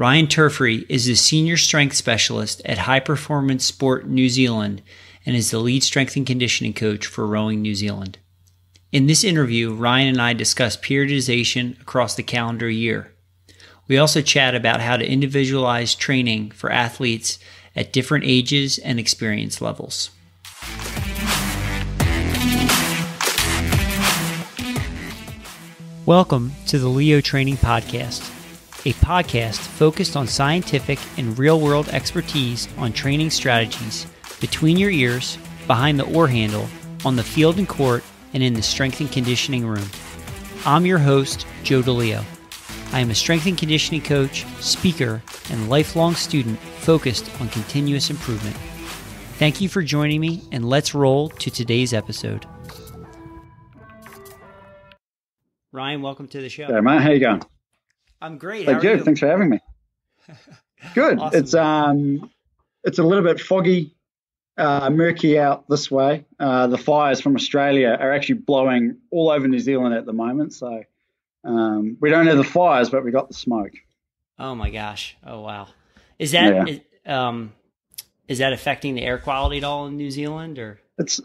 Ryan Turfrey is the Senior Strength Specialist at High Performance Sport New Zealand and is the lead strength and conditioning coach for Rowing New Zealand. In this interview, Ryan and I discuss periodization across the calendar year. We also chat about how to individualize training for athletes at different ages and experience levels. Welcome to the Leo Training Podcast, a podcast focused on scientific and real-world expertise on training strategies between your ears, behind the oar handle, on the field and court, and in the strength and conditioning room. I'm your host, Joe DeLeo. I am a strength and conditioning coach, speaker, and lifelong student focused on continuous improvement. Thank you for joining me, and let's roll to today's episode. Ryan, welcome to the show. Hey, mate. How you going? I'm great. How are you? Thanks for having me. Good. Awesome. It's a little bit foggy, murky out this way. The fires from Australia are actually blowing all over New Zealand at the moment. So we don't have the fires, but we got the smoke. Oh my gosh! Oh wow! Is that affecting the air quality at all in New Zealand, or? It's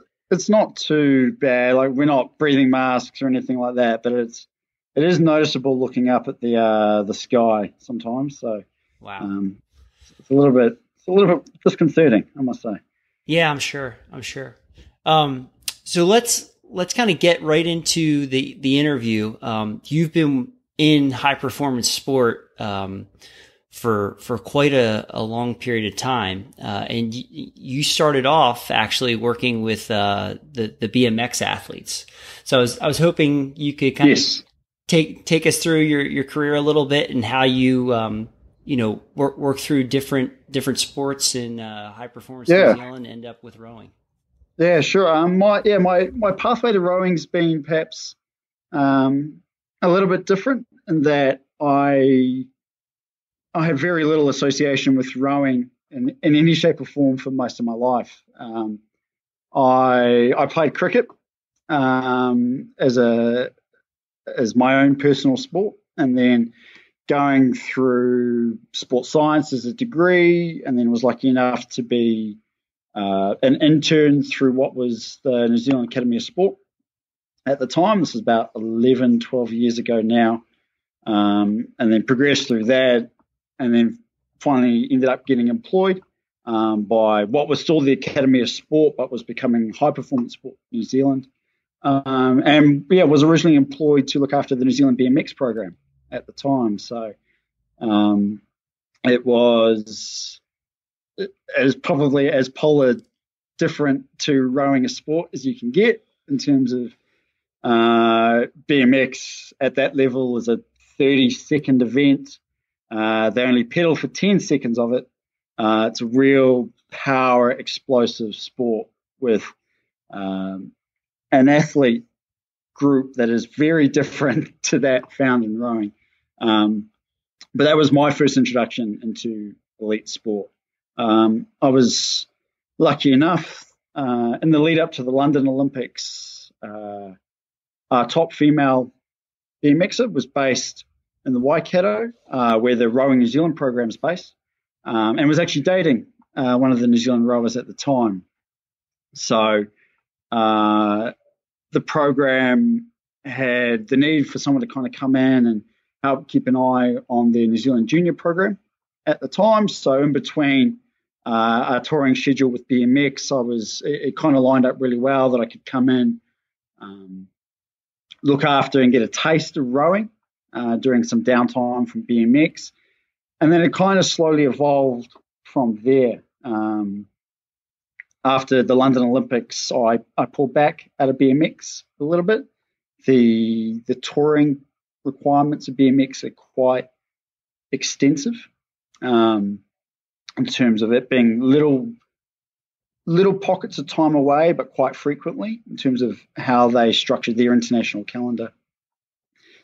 not too bad. Like, we're not breathing masks or anything like that, but it is noticeable looking up at the sky sometimes. So wow, it's a little bit disconcerting, I must say. Yeah, I'm sure. So let's kind of get right into the interview. You've been in high performance sport for quite a long period of time, and you started off actually working with the BMX athletes. So I was hoping you could kind of take us through your career a little bit and how you work through different sports in high performance New Zealand and end up with rowing. Yeah, sure. My pathway to rowing's been perhaps a little bit different in that I have very little association with rowing in any shape or form for most of my life. I played cricket as my own personal sport, and then going through sports science as a degree, and then was lucky enough to be an intern through what was the New Zealand Academy of Sport at the time. This is about 11, 12 years ago now, and then progressed through that, and then finally ended up getting employed by what was still the Academy of Sport, but was becoming High Performance Sport New Zealand. Was originally employed to look after the New Zealand BMX program at the time. So it was probably as polar different to rowing a sport as you can get in terms of BMX at that level is a 30-second event. They only pedal for 10 seconds of it. It's a real power explosive sport with an athlete group that is very different to that found in rowing. But that was my first introduction into elite sport. I was lucky enough in the lead up to the London Olympics, our top female BMXer was based in the Waikato, where the Rowing New Zealand program is based, and was actually dating one of the New Zealand rowers at the time. So the program had the need for someone to kind of come in and help keep an eye on the New Zealand junior program at the time. So in between our touring schedule with BMX, it kind of lined up really well that I could come in, look after and get a taste of rowing during some downtime from BMX. And then it kind of slowly evolved from there. After the London Olympics, I pulled back out of BMX a little bit. The touring requirements of BMX are quite extensive in terms of it being little pockets of time away, but quite frequently in terms of how they structured their international calendar.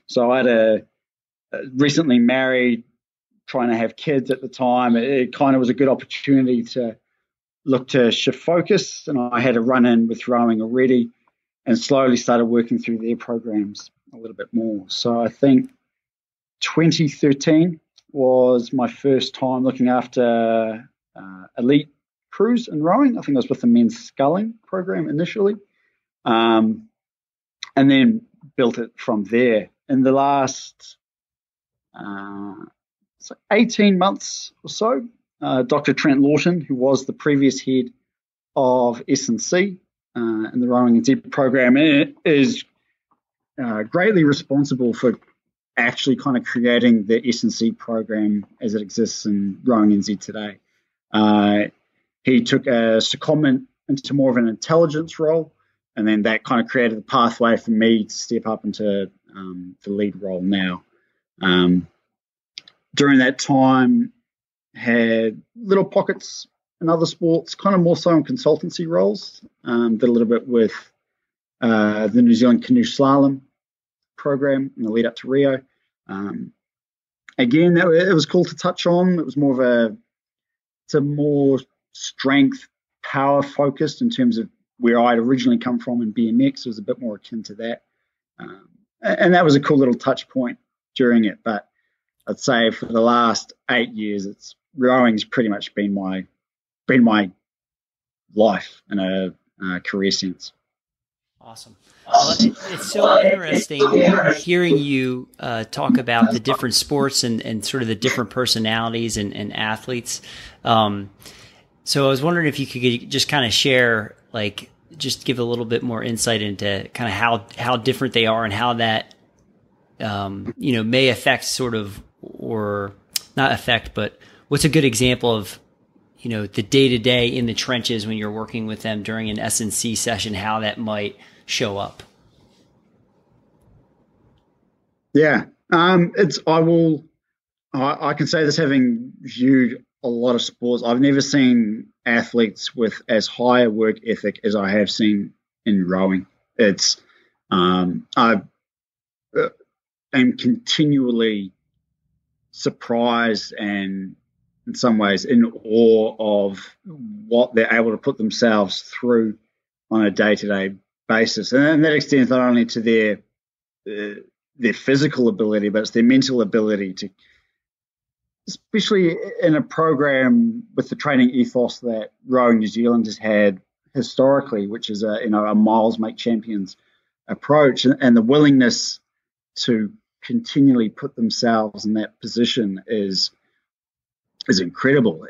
So I had recently married, trying to have kids at the time. It kind of was a good opportunity to look to shift focus, and I had a run in with rowing already and slowly started working through their programs a little bit more. So I think 2013 was my first time looking after elite crews in rowing. I think I was with the men's sculling program initially, and then built it from there. In the last 18 months or so, Dr. Trent Lawton, who was the previous head of S&C in the Rowing and Z program, is greatly responsible for actually kind of creating the S&C program as it exists in Rowing NZ today. He took a secondment into more of an intelligence role, and then that kind of created the pathway for me to step up into the lead role now. During that time, had little pockets in other sports, kind of more so in consultancy roles. Did a little bit with the New Zealand canoe slalom program in the lead up to Rio. Again, it was cool to touch on. It was more of a more strength, power focused in terms of where I'd originally come from in BMX. It was a bit more akin to that. And that was a cool little touch point during it. But I'd say for the last 8 years, rowing's pretty much been my life in a career sense. Awesome. Well, it's so interesting hearing you talk about the different sports and sort of the different personalities and athletes. So I was wondering if you could just kind of share, like, just give a little bit more insight into kind of how different they are and how that, may affect sort of, or not affect, but what's a good example of, the day-to-day in the trenches when you're working with them during an S&C session, how that might show up? Yeah. I can say this having viewed a lot of sports. I've never seen athletes with as high a work ethic as I have seen in rowing. It's, I am continually surprised and in some ways in awe of what they're able to put themselves through on a day-to-day basis. And that extends not only to their physical ability, but it's their mental ability to, especially in a program with the training ethos that Rowing New Zealand has had historically, which is a miles make champions approach, and the willingness to continually put themselves in that position is incredible.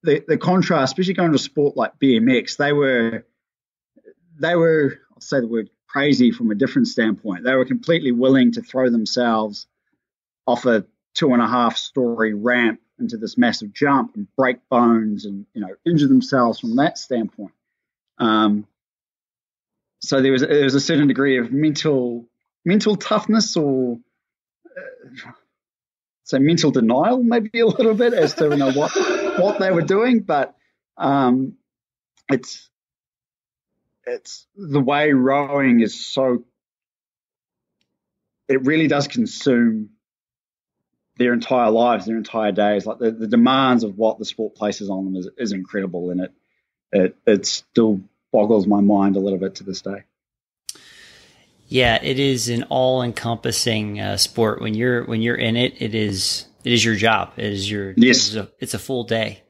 The contrast, especially going to a sport like BMX, they were, I'll say the word crazy from a different standpoint. They were completely willing to throw themselves off a 2.5-story ramp into this massive jump and break bones and injure themselves from that standpoint. So there was a certain degree of mental toughness, or so mental denial, maybe a little bit, as to what they were doing. But it's the way rowing is so, it really does consume their entire lives, their entire days. Like the demands of what the sport places on them is incredible, and it still boggles my mind a little bit to this day. Yeah, it is an all-encompassing sport. When you're in it, it is your job. It is yes. It's a full day.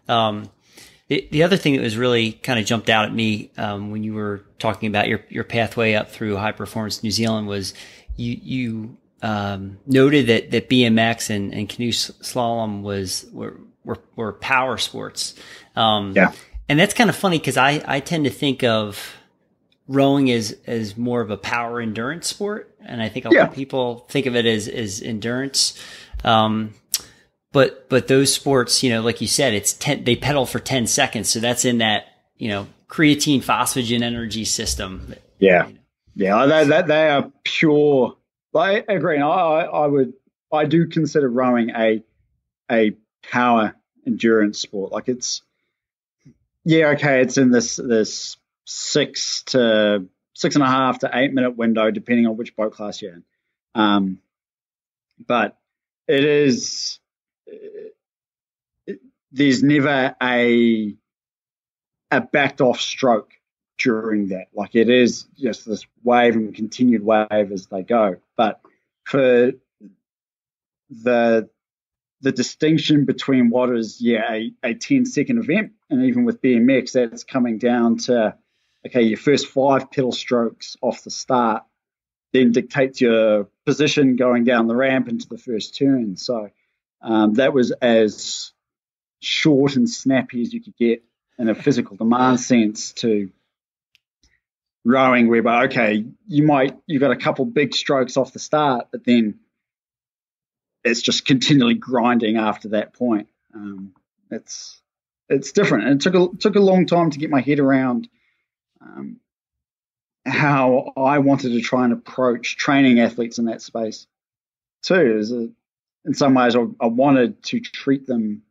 The other thing that was really kind of jumped out at me when you were talking about your pathway up through High Performance New Zealand was you noted that BMX and canoe slalom were power sports. Yeah. And that's kind of funny because I tend to think of rowing as more of a power endurance sport. And I think a lot of people think of it as endurance. But those sports, like you said, they pedal for 10 seconds. So that's in that, creatine phosphagen energy system. Yeah. Yeah. They are pure. I agree. I do consider rowing a power endurance sport. Like it's in this 6 to 6.5 to 8 minute window, depending on which boat class you're in. But it is, there's never a backed off stroke during that. Like it is just this wave and continued wave as they go. But for the distinction between what is a 10-second event, and even with BMX, that's coming down to, okay, your first 5 pedal strokes off the start then dictates your position going down the ramp into the first turn. So that was as short and snappy as you could get in a physical demand sense to rowing, whereby, okay, you've got a couple big strokes off the start, but then it's just continually grinding after that point. It's different, and it took a long time to get my head around how I wanted to try and approach training athletes in that space too. In some ways, I wanted to treat them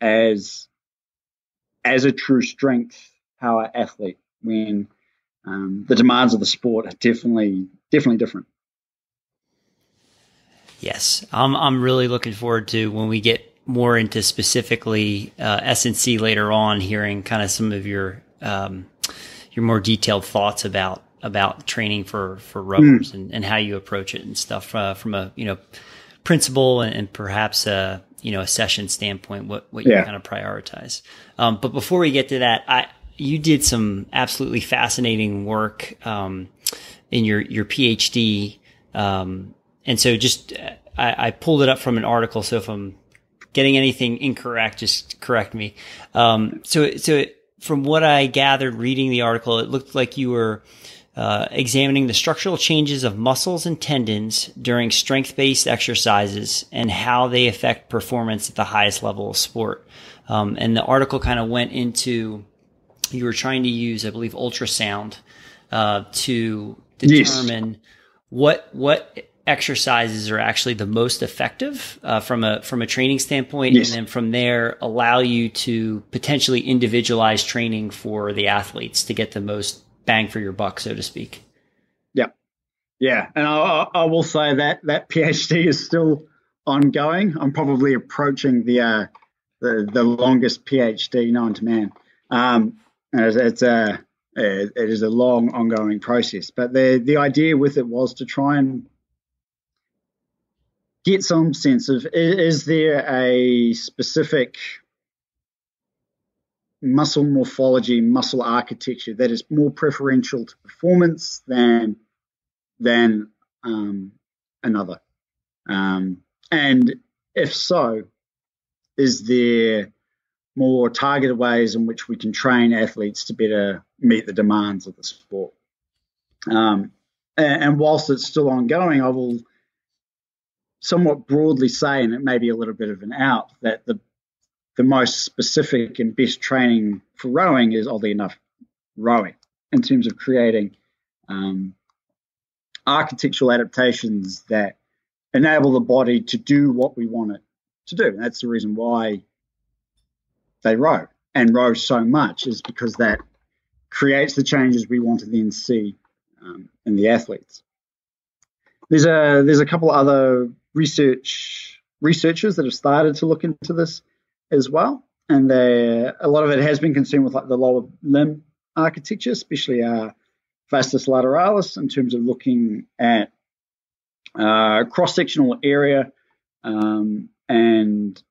as a true strength power athlete when the demands of the sport are definitely different. Yes, I'm really looking forward to when we get more into specifically S&C later on, hearing kind of some of your more detailed thoughts about training for rowers and how you approach it and stuff from a principle and perhaps a session standpoint, what you kind of prioritize. But before we get to that, you did some absolutely fascinating work in your PhD. And so just, I pulled it up from an article. So if I'm getting anything incorrect, just correct me. So from what I gathered reading the article, it looked like you were examining the structural changes of muscles and tendons during strength-based exercises and how they affect performance at the highest level of sport. And the article kind of went into, you were trying to use, I believe, ultrasound to determine what exercises are actually the most effective from a training standpoint, and then from there allow you to potentially individualize training for the athletes to get the most bang for your buck, so to speak. Yeah. And I will say that PhD is still ongoing. I'm probably approaching the longest PhD known to man. It is a long ongoing process, but the idea with it was to try and get some sense of, is there a specific muscle morphology, muscle architecture that is more preferential to performance than another? And if so, is there more targeted ways in which we can train athletes to better meet the demands of the sport? And whilst it's still ongoing, I will somewhat broadly say, and it may be a little bit of an out, that the most specific and best training for rowing is, oddly enough, rowing, in terms of creating architectural adaptations that enable the body to do what we want it to do. And that's the reason why they row and row so much, is because that creates the changes we want to then see in the athletes. There's a couple of other researchers that have started to look into this as well, and a lot of it has been concerned with like the lower limb architecture, especially vastus lateralis, in terms of looking at cross-sectional area and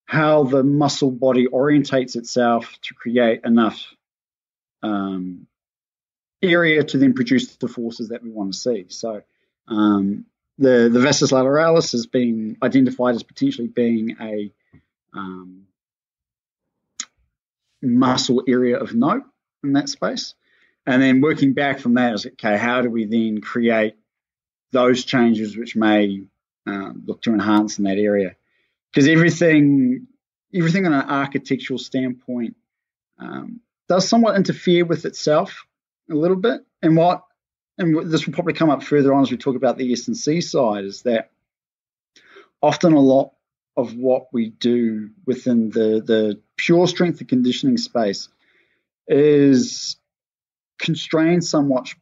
how the muscle body orientates itself to create enough area to then produce the forces that we want to see. So the vastus lateralis has been identified as potentially being a muscle area of note in that space. And then working back from that is, okay, how do we then create those changes which may look to enhance in that area? Because everything on an architectural standpoint does somewhat interfere with itself a little bit. And this will probably come up further on as we talk about the S&C side, is that often a lot of what we do within the pure strength and conditioning space is constrained somewhat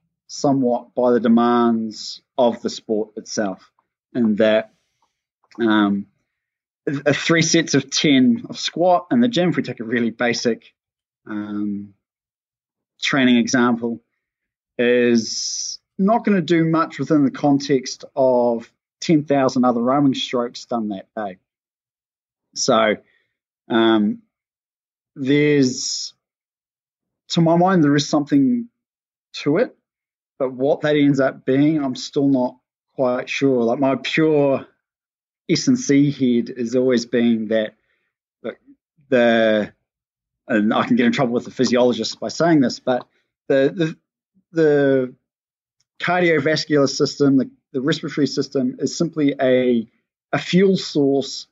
by the demands of the sport itself, and that 3 sets of 10 of squat in the gym, if we take a really basic training example, is not going to do much within the context of 10,000 other rowing strokes done that day. So to my mind, there is something to it, but what that ends up being, I'm still not quite sure. Like, my pure S&C head is always being that and I can get in trouble with the physiologists by saying this, but the cardiovascular system, the respiratory system, is simply a fuel source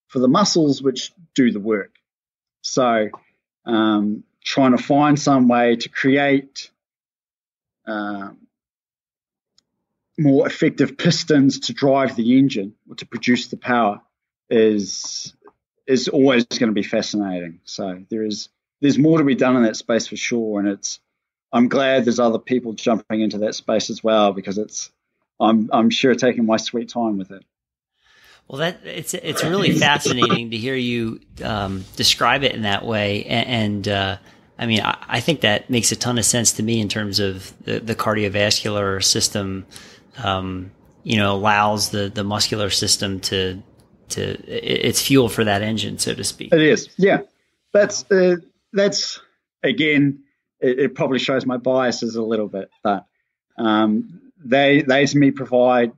for the muscles which do the work. So trying to find some way to create more effective pistons to drive the engine or to produce the power is always going to be fascinating. So there's more to be done in that space for sure, and I'm glad there's other people jumping into that space as well, because I'm sure taking my sweet time with it. Well, it's really fascinating to hear you describe it in that way, and I mean, I think that makes a ton of sense to me in terms of the cardiovascular system. Allows the muscular system to it's fuel for that engine, so to speak. It is, yeah. That's again, it probably shows my biases a little bit, but they to me provide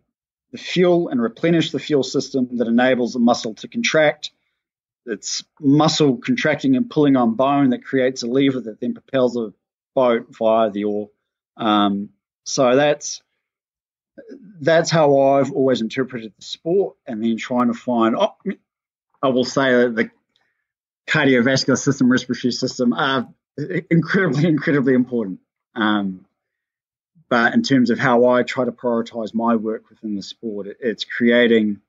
the fuel and replenish the fuel system that enables the muscle to contract. It's muscle contracting and pulling on bone that creates a lever that then propels a boat via the oar. So that's how I've always interpreted the sport, and then trying to find, I will say that the cardiovascular system, respiratory system are incredibly, incredibly important. But in terms of how I try to prioritize my work within the sport, it's creating,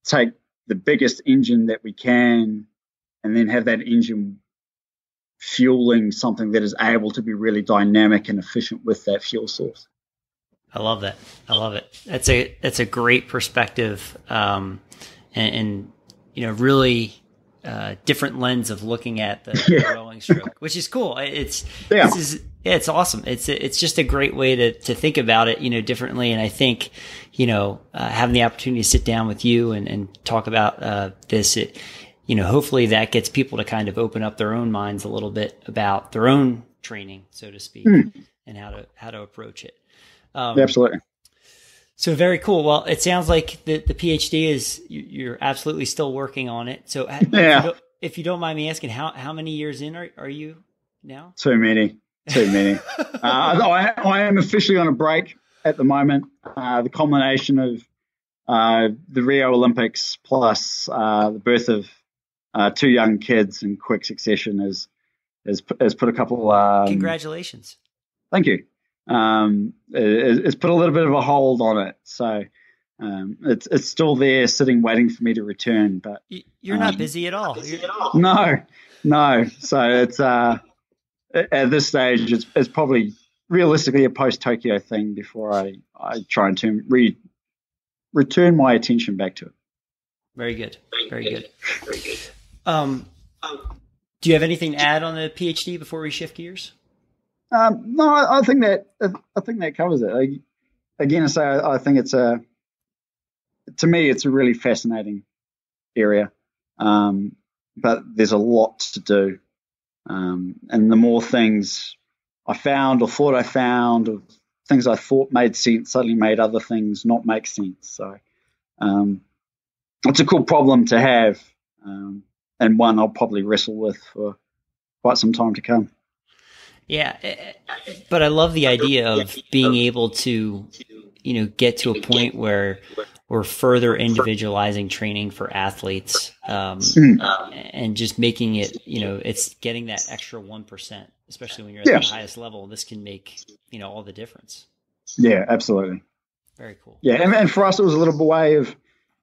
take the biggest engine that we can, and then have that engine fueling something that is able to be really dynamic and efficient with that fuel source. I love that. I love it. That's a great perspective, and really different lens of looking at the rowing stroke, which is cool. It's awesome. It's just a great way to think about it, differently. And I think, having the opportunity to sit down with you and talk about this, hopefully that gets people to kind of open up their own minds a little bit about their own training, so to speak, and how to approach it. Absolutely. So very cool. Well, it sounds like the PhD is, you're absolutely still working on it. So if you don't mind me asking, how many years in are you now? Too many. I am officially on a break at the moment. The culmination of the Rio Olympics plus the birth of two young kids in quick succession has put a couple. Congratulations. Thank you. It's put a little bit of a hold on it, so it's still there, sitting, waiting for me to return. But you're not busy at all. No. So it's at this stage, it's probably realistically a post-Tokyo thing before I try and return my attention back to it. Very good. Do you have anything to add on the PhD before we shift gears? No, I think that covers it. Again, I think to me, it's a really fascinating area, but there's a lot to do. And the more things I found or thought I found, or things I thought made sense, suddenly made other things not make sense. So it's a cool problem to have, and one I'll probably wrestle with for quite some time to come. Yeah, but I love the idea of being able to, get to a point where we're further individualizing training for athletes, and just making it, it's getting that extra 1%, especially when you're at the highest level. This can make, all the difference. Yeah, absolutely. Very cool. Yeah, and for us, it was a little way of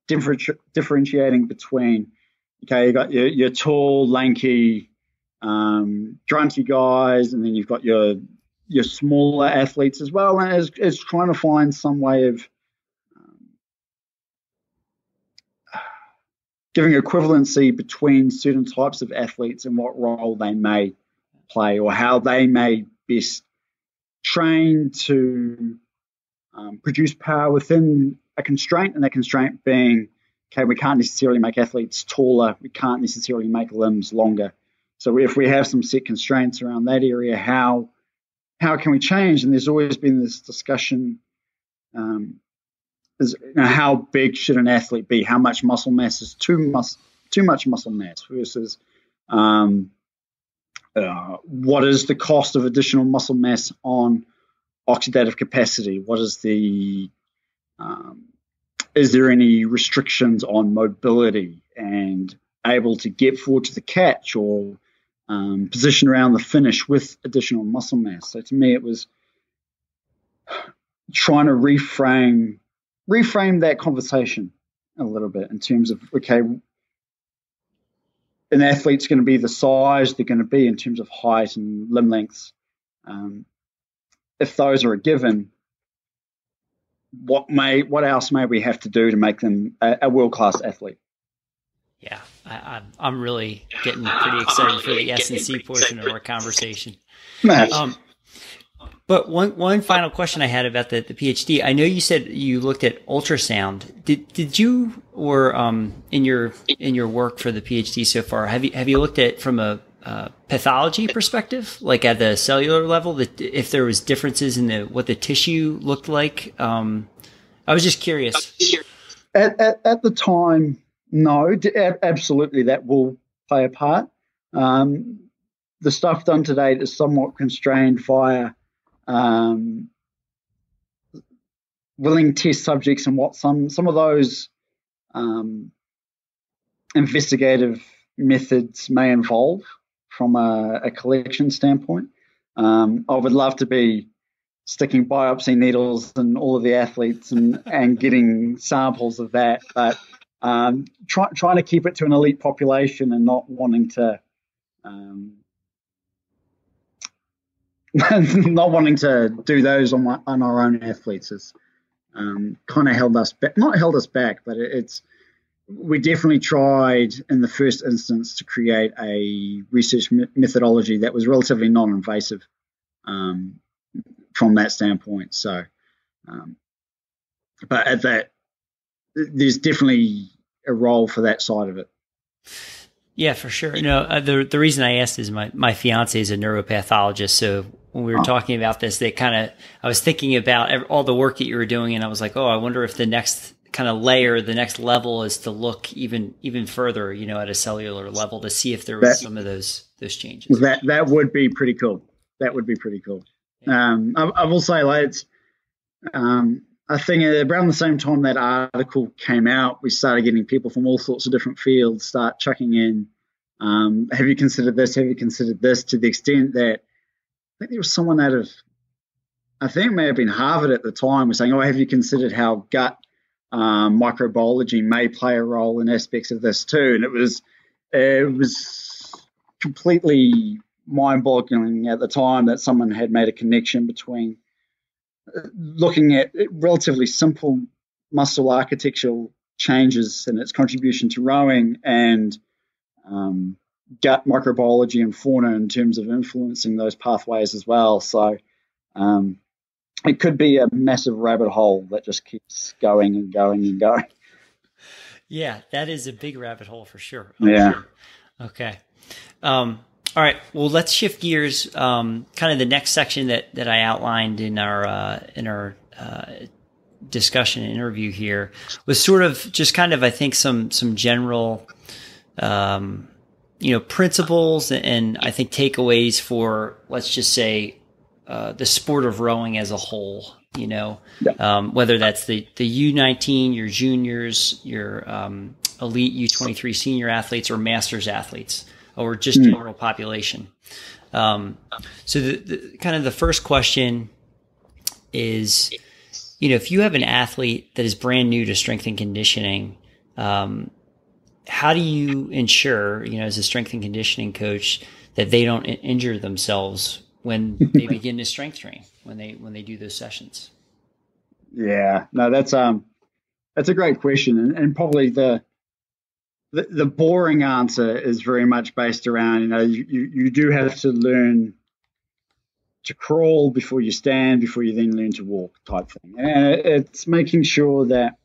differentiating between, you got your tall, lanky, drunky guys, and then you've got your smaller athletes as well, and it's trying to find some way of giving equivalency between certain types of athletes and what role they may play, or how they may best train to produce power within a constraint, and that constraint being, okay, we can't necessarily make athletes taller, we can't necessarily make limbs longer. So if we have some set constraints around that area, how can we change? And there's always been this discussion, how big should an athlete be? How much muscle mass is too much muscle mass versus what is the cost of additional muscle mass on oxidative capacity? What is is there any restrictions on mobility and able to get forward to the catch or position around the finish with additional muscle mass? So to me, it was trying to reframe that conversation a little bit in terms of, okay, an athlete's going to be the size they're going to be in terms of height and limb lengths. If those are a given, what else may we have to do to make them a world-class athlete? Yeah, I'm really getting pretty excited for the S&C portion of our conversation. But one final question I had about the PhD. I know you said you looked at ultrasound. Did you, or in your work for the PhD so far, have you looked at from a pathology perspective, like at the cellular level, that if there was differences in what the tissue looked like? I was just curious. At the time, no, absolutely that will play a part. The stuff done to date is somewhat constrained via willing test subjects and what some of those investigative methods may involve from a collection standpoint. I would love to be sticking biopsy needles in all of the athletes and getting samples of that, but trying to keep it to an elite population and not wanting to do those on our own athletes has kind of held us back. Not held us back, but we definitely tried in the first instance to create a research methodology that was relatively non-invasive from that standpoint. So, but at that, there's definitely a role for that side of it. Yeah, for sure. The reason I asked is my fiance is a neuropathologist. So when we were talking about this, I was thinking about all the work that you were doing, and I was like, oh, I wonder if the next kind of layer, the next level is to look even further, at a cellular level to see if there was some of those changes. That would be pretty cool. That would be pretty cool. Yeah. I will say, it's I think around the same time that article came out, we started getting people from all sorts of different fields start chucking in, have you considered this? Have you considered this? To the extent that I think there was someone I think it may have been Harvard at the time, was saying, oh, have you considered how gut microbiology may play a role in aspects of this too? And it was completely mind-boggling at the time that someone had made a connection between looking at relatively simple muscle architectural changes and its contribution to rowing and gut microbiology and fauna in terms of influencing those pathways as well. So it could be a massive rabbit hole that just keeps going and going and going. Yeah, that is a big rabbit hole for sure. Yeah. Okay. All right. Well, let's shift gears. Kind of the next section that I outlined in our discussion and interview here was sort of just kind of, I think, some general, principles and I think takeaways for, let's just say, the sport of rowing as a whole. Whether that's the U19, your juniors, your elite U23 senior athletes, or masters athletes, or just general population. So the kind of the first question is, if you have an athlete that is brand new to strength and conditioning, how do you ensure, as a strength and conditioning coach, that they don't injure themselves when they begin to strength train, when they do those sessions? Yeah, no, that's a great question, and probably the boring answer is very much based around, you do have to learn to crawl before you stand, before you then learn to walk type thing. And it's making sure that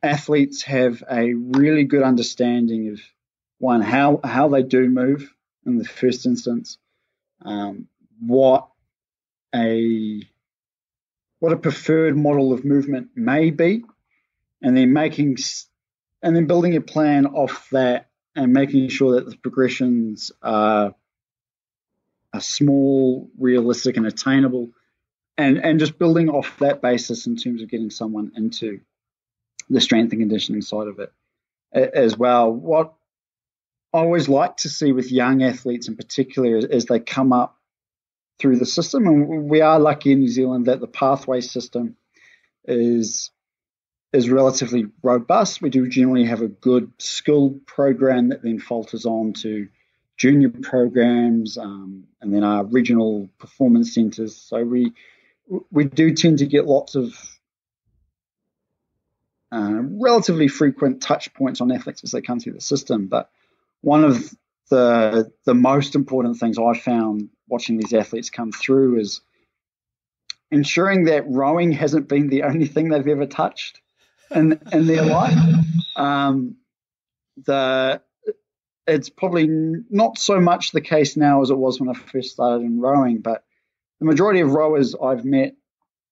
athletes have a really good understanding of, one, how they do move in the first instance, what a preferred model of movement may be, and then building a plan off that and making sure that the progressions are small, realistic, and attainable, and just building off that basis in terms of getting someone into the strength and conditioning side of it as well. What I always like to see with young athletes in particular is they come up through the system, and we are lucky in New Zealand that the pathway system is relatively robust. We do generally have a good skilled program that then filters on to junior programs, and then our regional performance centres. So we do tend to get lots of relatively frequent touch points on athletes as they come through the system. But one of the most important things I found watching these athletes come through is ensuring that rowing hasn't been the only thing they've ever touched in their life. It's probably not so much the case now as it was when I first started in rowing, but the majority of rowers I've met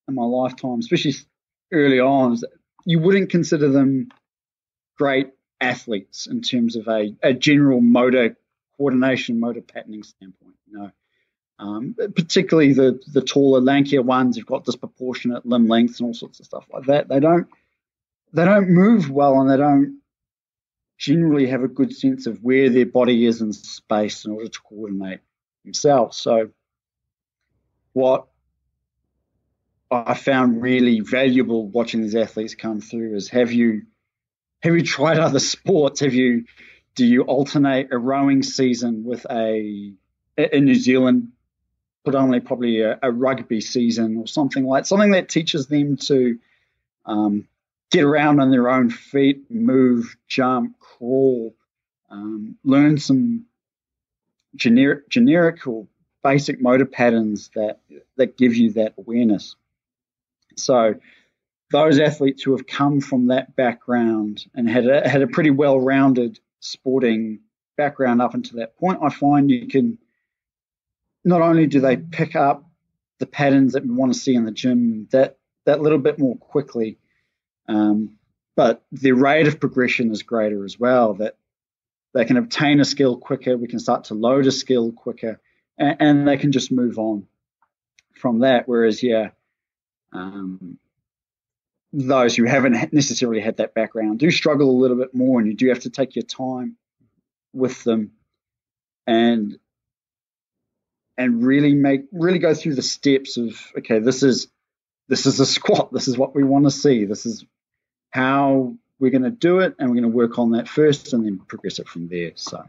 in my lifetime, especially early on, you wouldn't consider them great athletes in terms of a general motor coordination, motor patterning standpoint. Particularly the taller, lankier ones who've got disproportionate limb lengths and all sorts of stuff like that. They don't move well, and they don't generally have a good sense of where their body is in space in order to coordinate themselves. So what I found really valuable watching these athletes come through is, have you tried other sports? Do you alternate a rowing season with in New Zealand, predominantly probably a rugby season or something that teaches them to get around on their own feet, move, jump, crawl, learn some generic or basic motor patterns that give you that awareness. So those athletes who have come from that background and had a pretty well-rounded sporting background up until that point, I find you can, not only do they pick up the patterns that we want to see in the gym that little bit more quickly, but their rate of progression is greater as well, that they can obtain a skill quicker, we can start to load a skill quicker, and they can just move on from that. Whereas, those who haven't necessarily had that background do struggle a little bit more, and you do have to take your time with them and really go through the steps of, okay, this is a squat, this is what we want to see, this is how we're going to do it, and we're going to work on that first and then progress it from there. So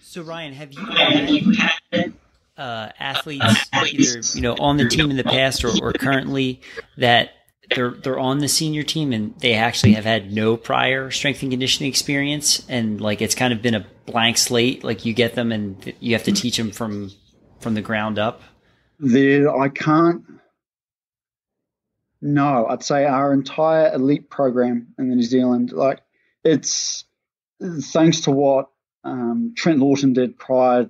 So Ryan, have you had athletes either on the team in the past or currently that they're on the senior team and they actually have had no prior strength and conditioning experience, and like it's kind of been a blank slate, like you get them and you have to teach them from the ground up? No, I'd say our entire elite program in New Zealand, like, it's thanks to what Trent Lawton did prior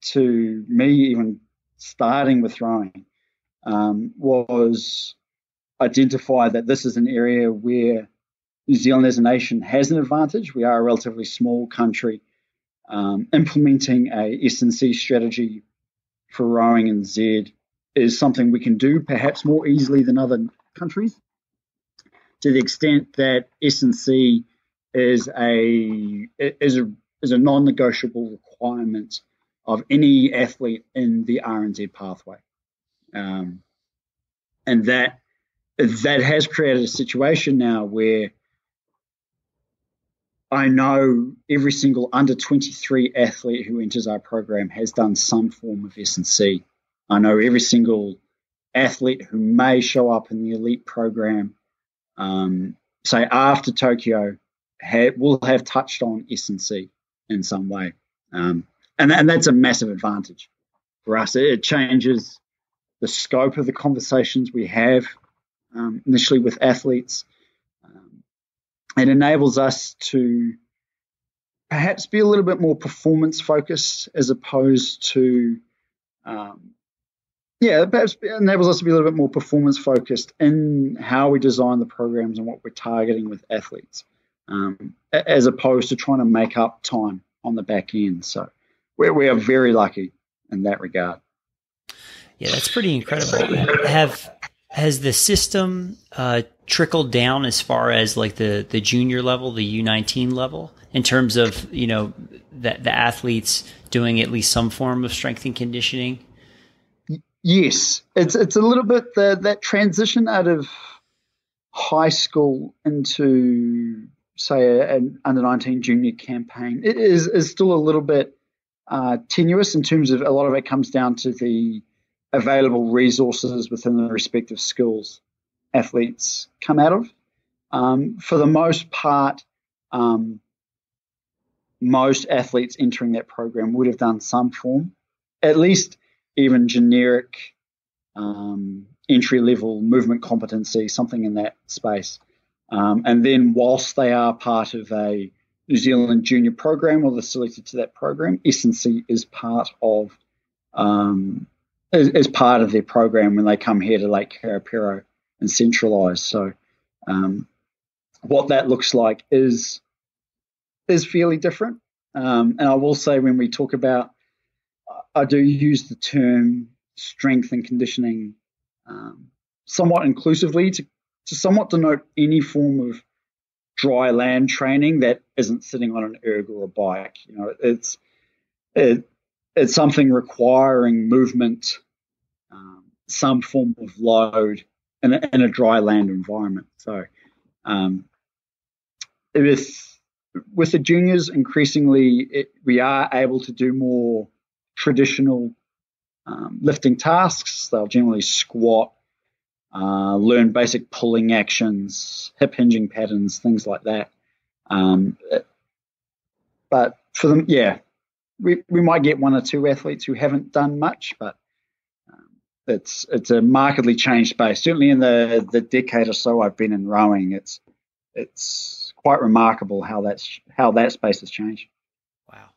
to me even starting with rowing, was identify that this is an area where New Zealand as a nation has an advantage. We are a relatively small country. Implementing a S&C strategy for rowing in Z is something we can do perhaps more easily than other countries, to the extent that S&C is a non-negotiable requirement of any athlete in the R&Z pathway. And that has created a situation now where I know every single under 23 athlete who enters our program has done some form of S&C. I know every single athlete who may show up in the elite program, say after Tokyo, will have touched on S&C in some way. And that's a massive advantage for us. It changes the scope of the conversations we have initially with athletes. It enables us to perhaps be a little bit more performance focused as opposed to, perhaps enables us to be a little bit more performance focused in how we design the programs and what we're targeting with athletes, as opposed to trying to make up time on the back end. So we are very lucky in that regard. Yeah, that's pretty incredible. Has the system trickled down as far as like the junior level, the U19 level, in terms of, you know, the athletes doing at least some form of strength and conditioning? Yes, it's a little bit that transition out of high school into, say, an under-19 junior campaign. It is still a little bit tenuous in terms of a lot of it comes down to the available resources within the respective schools athletes come out of. For the most part, most athletes entering that program would have done some form, at least even generic entry-level movement competency, something in that space. And then whilst they are part of a New Zealand junior program or they're selected to that program, S&C is part of their program when they come here to Lake Karapiro and centralise. So what that looks like is fairly different. And I will say when we talk about, I do use the term strength and conditioning somewhat inclusively to somewhat denote any form of dry land training that isn't sitting on an erg or a bike. You know, it's something requiring movement, some form of load in a dry land environment. So with the juniors, increasingly we are able to do more traditional lifting tasks. They'll generally squat, learn basic pulling actions, hip hinging patterns, things like that. But for them, we might get one or two athletes who haven't done much, but it's a markedly changed space. Certainly in the decade or so I've been in rowing, it's quite remarkable how that space has changed. Wow.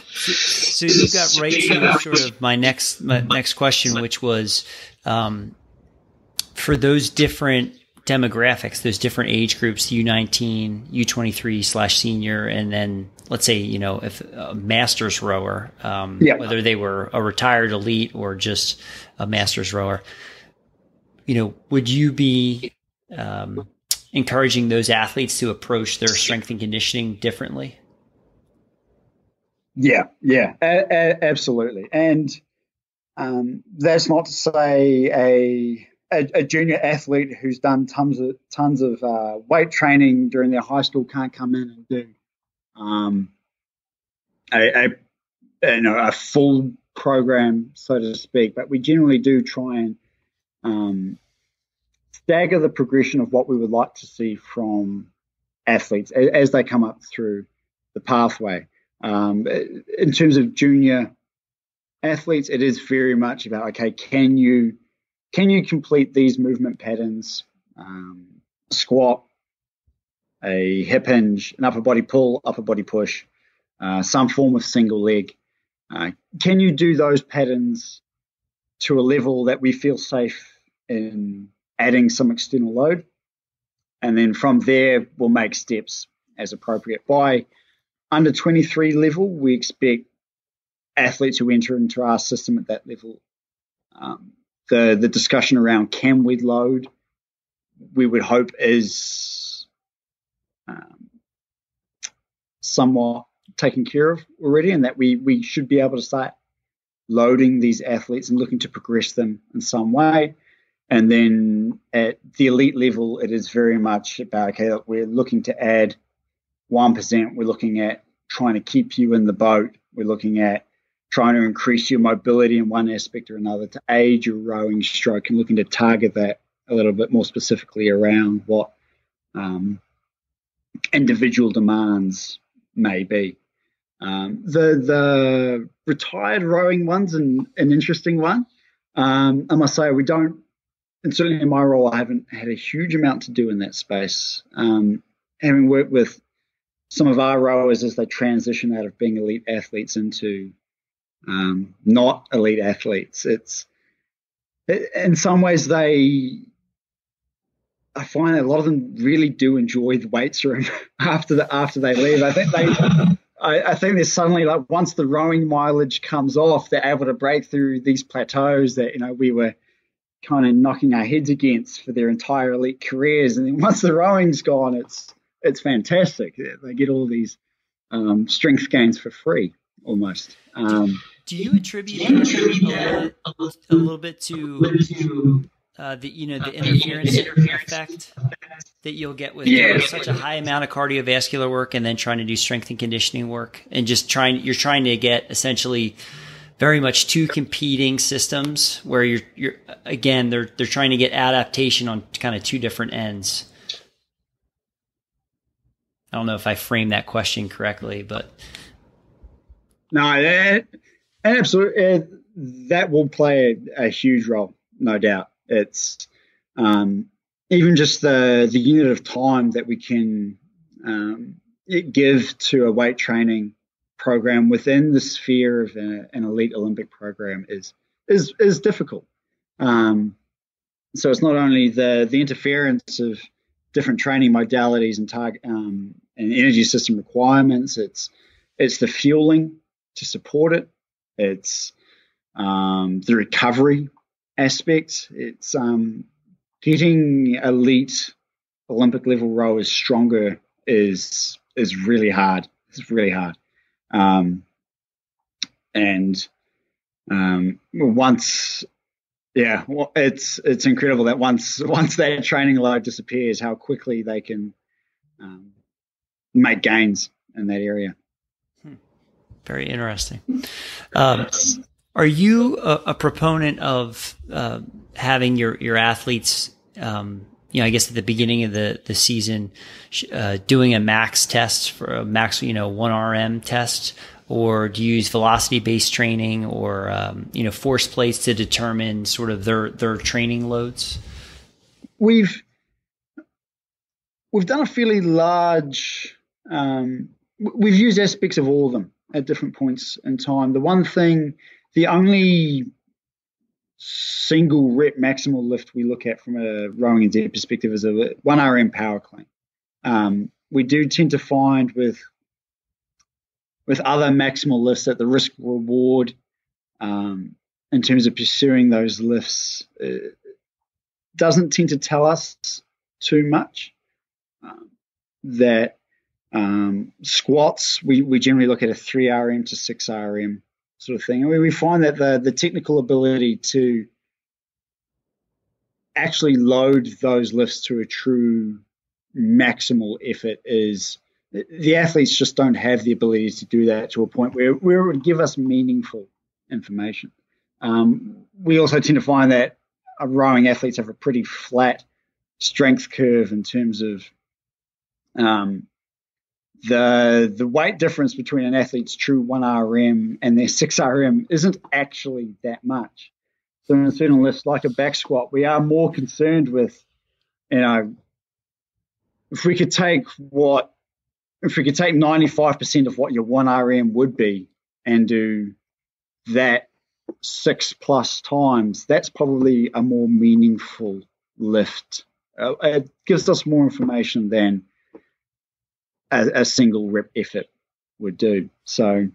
So you got right to sort of my next question, which was for those different demographics, those different age groups, U19, U23/senior, and then let's say, you know, if a masters rower, whether they were a retired elite or just a masters rower, you know, would you be encouraging those athletes to approach their strength and conditioning differently? Yeah, absolutely. And that's not to say a junior athlete who's done tons of weight training during their high school can't come in and do a full program, so to speak. But we generally do try and stagger the progression of what we would like to see from athletes as they come up through the pathway. In terms of junior athletes, it is very much about, okay, can you complete these movement patterns, squat, a hip hinge, an upper body pull, upper body push, some form of single leg. Can you do those patterns to a level that we feel safe in adding some external load? And then from there, we'll make steps as appropriate. By under 23 level, we expect athletes who enter into our system at that level, the discussion around can we load, we would hope is somewhat taken care of already, and that we should be able to start loading these athletes and looking to progress them in some way. And then at the elite level, it is very much about, okay, look, we're looking to add 1%. We're looking at trying to keep you in the boat. We're looking at trying to increase your mobility in one aspect or another to aid your rowing stroke, and looking to target that a little bit more specifically around what individual demands may be. The retired rowing one's an interesting one. I must say, we don't and certainly in my role, I haven't had a huge amount to do in that space. Having worked with some of our rowers as they transition out of being elite athletes into not elite athletes, in some ways I find that a lot of them really do enjoy the weights room after they leave. I think there's suddenly, like, once the rowing mileage comes off, they're able to break through these plateaus that, we were kind of knocking our heads against for their entire elite careers. And then once the rowing's gone, it's fantastic. They get all these strength gains for free almost. Do you attribute a little bit to the interference effect that you'll get with doing such a high amount of cardiovascular work and then trying to do strength and conditioning work, and you're trying to get essentially very much two competing systems where you're again, they're trying to get adaptation on kind of two different ends. I don't know if I framed that question correctly, but no, absolutely, that will play a huge role, no doubt. It's even just the unit of time that we can give to a weight training program within the sphere of an elite Olympic program is difficult. So it's not only the interference of different training modalities and target and energy system requirements. It's the fueling to support it. It's the recovery aspect. It's getting elite Olympic level rowers stronger is really hard. It's really hard. It's incredible that once that training load disappears, how quickly they can make gains in that area. Very interesting. Are you a proponent of having your athletes, I guess at the beginning of the season, doing a max test for a max, 1RM test, or do you use velocity-based training or, force plates to determine sort of their training loads? We've done a fairly large, we've used aspects of all of them at different points in time. The only single rep maximal lift we look at from a rowing and Z perspective is a 1RM power clean. We do tend to find with other maximal lifts that the risk reward in terms of pursuing those lifts doesn't tend to tell us too much. Squats, we generally look at a 3RM to 6RM sort of thing. And we find that the technical ability to actually load those lifts to a true maximal effort is, the athletes just don't have the ability to do that to a point where it would give us meaningful information. We also tend to find that rowing athletes have a pretty flat strength curve in terms of the weight difference between an athlete's true 1RM and their 6RM isn't actually that much. So in certain lifts like a back squat, we are more concerned with, if we could take 95% of what your 1RM would be and do that 6+ times, that's probably a more meaningful lift. It gives us more information than a single rep effort would do. So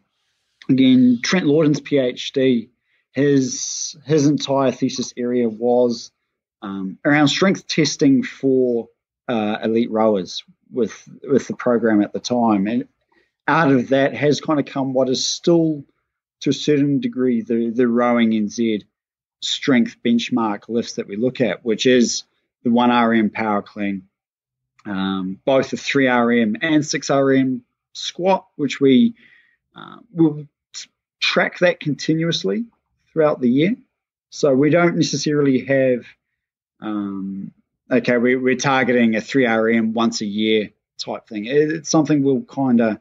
again, Trent Lawton's PhD, his entire thesis area was around strength testing for elite rowers with the program at the time. And out of that has kind of come what is still, to a certain degree, the rowing NZ strength benchmark lifts that we look at, which is the 1RM power clean, both the 3RM and 6RM squat, which we will track that continuously throughout the year. So we don't necessarily have, we're targeting a 3RM once a year type thing. It's something we'll kind of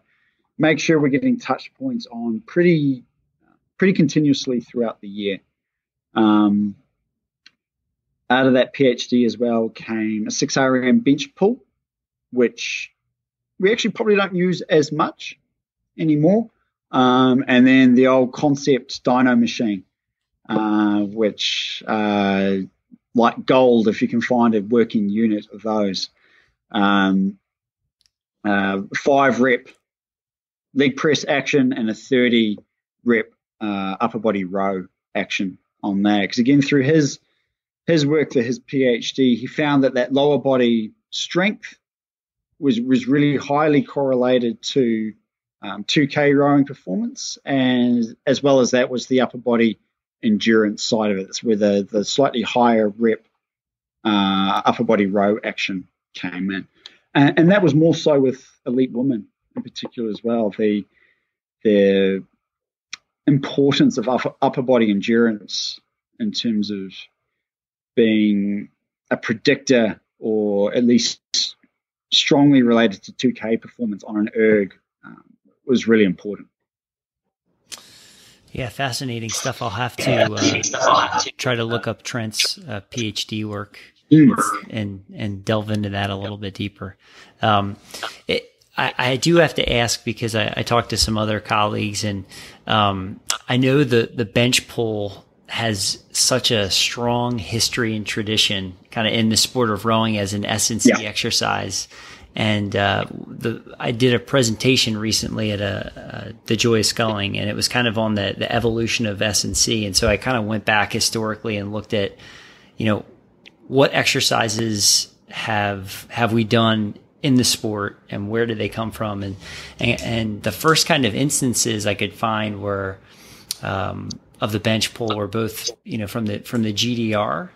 make sure we're getting touch points on pretty continuously throughout the year. out of that PhD as well came a 6 RM bench pull, which we actually probably don't use as much anymore. And then the old concept dyno machine, which like gold if you can find a working unit of those. 5-rep leg press action and a 30-rep upper body row action on that. Because again, through his work for his PhD, he found that lower body strength was really highly correlated to 2K rowing performance, and as well as that was the upper body endurance side of it. That's where the slightly higher rep upper body row action came in. And that was more so with elite women in particular as well. The importance of upper body endurance in terms of being a predictor, or at least strongly related to 2K performance on an erg, was really important. Yeah, fascinating stuff. I'll have to try to look up Trent's PhD work and delve into that a little bit deeper. I do have to ask, because I talked to some other colleagues, and I know the bench pull has such a strong history and tradition kind of in the sport of rowing as an S&C exercise. And I did a presentation recently at the Joy of Sculling, and it was kind of on the evolution of S&C. And so I kind of went back historically and looked at, what exercises have we done in the sport, and where did they come from? And the first kind of instances I could find were of the bench pull were both from the GDR.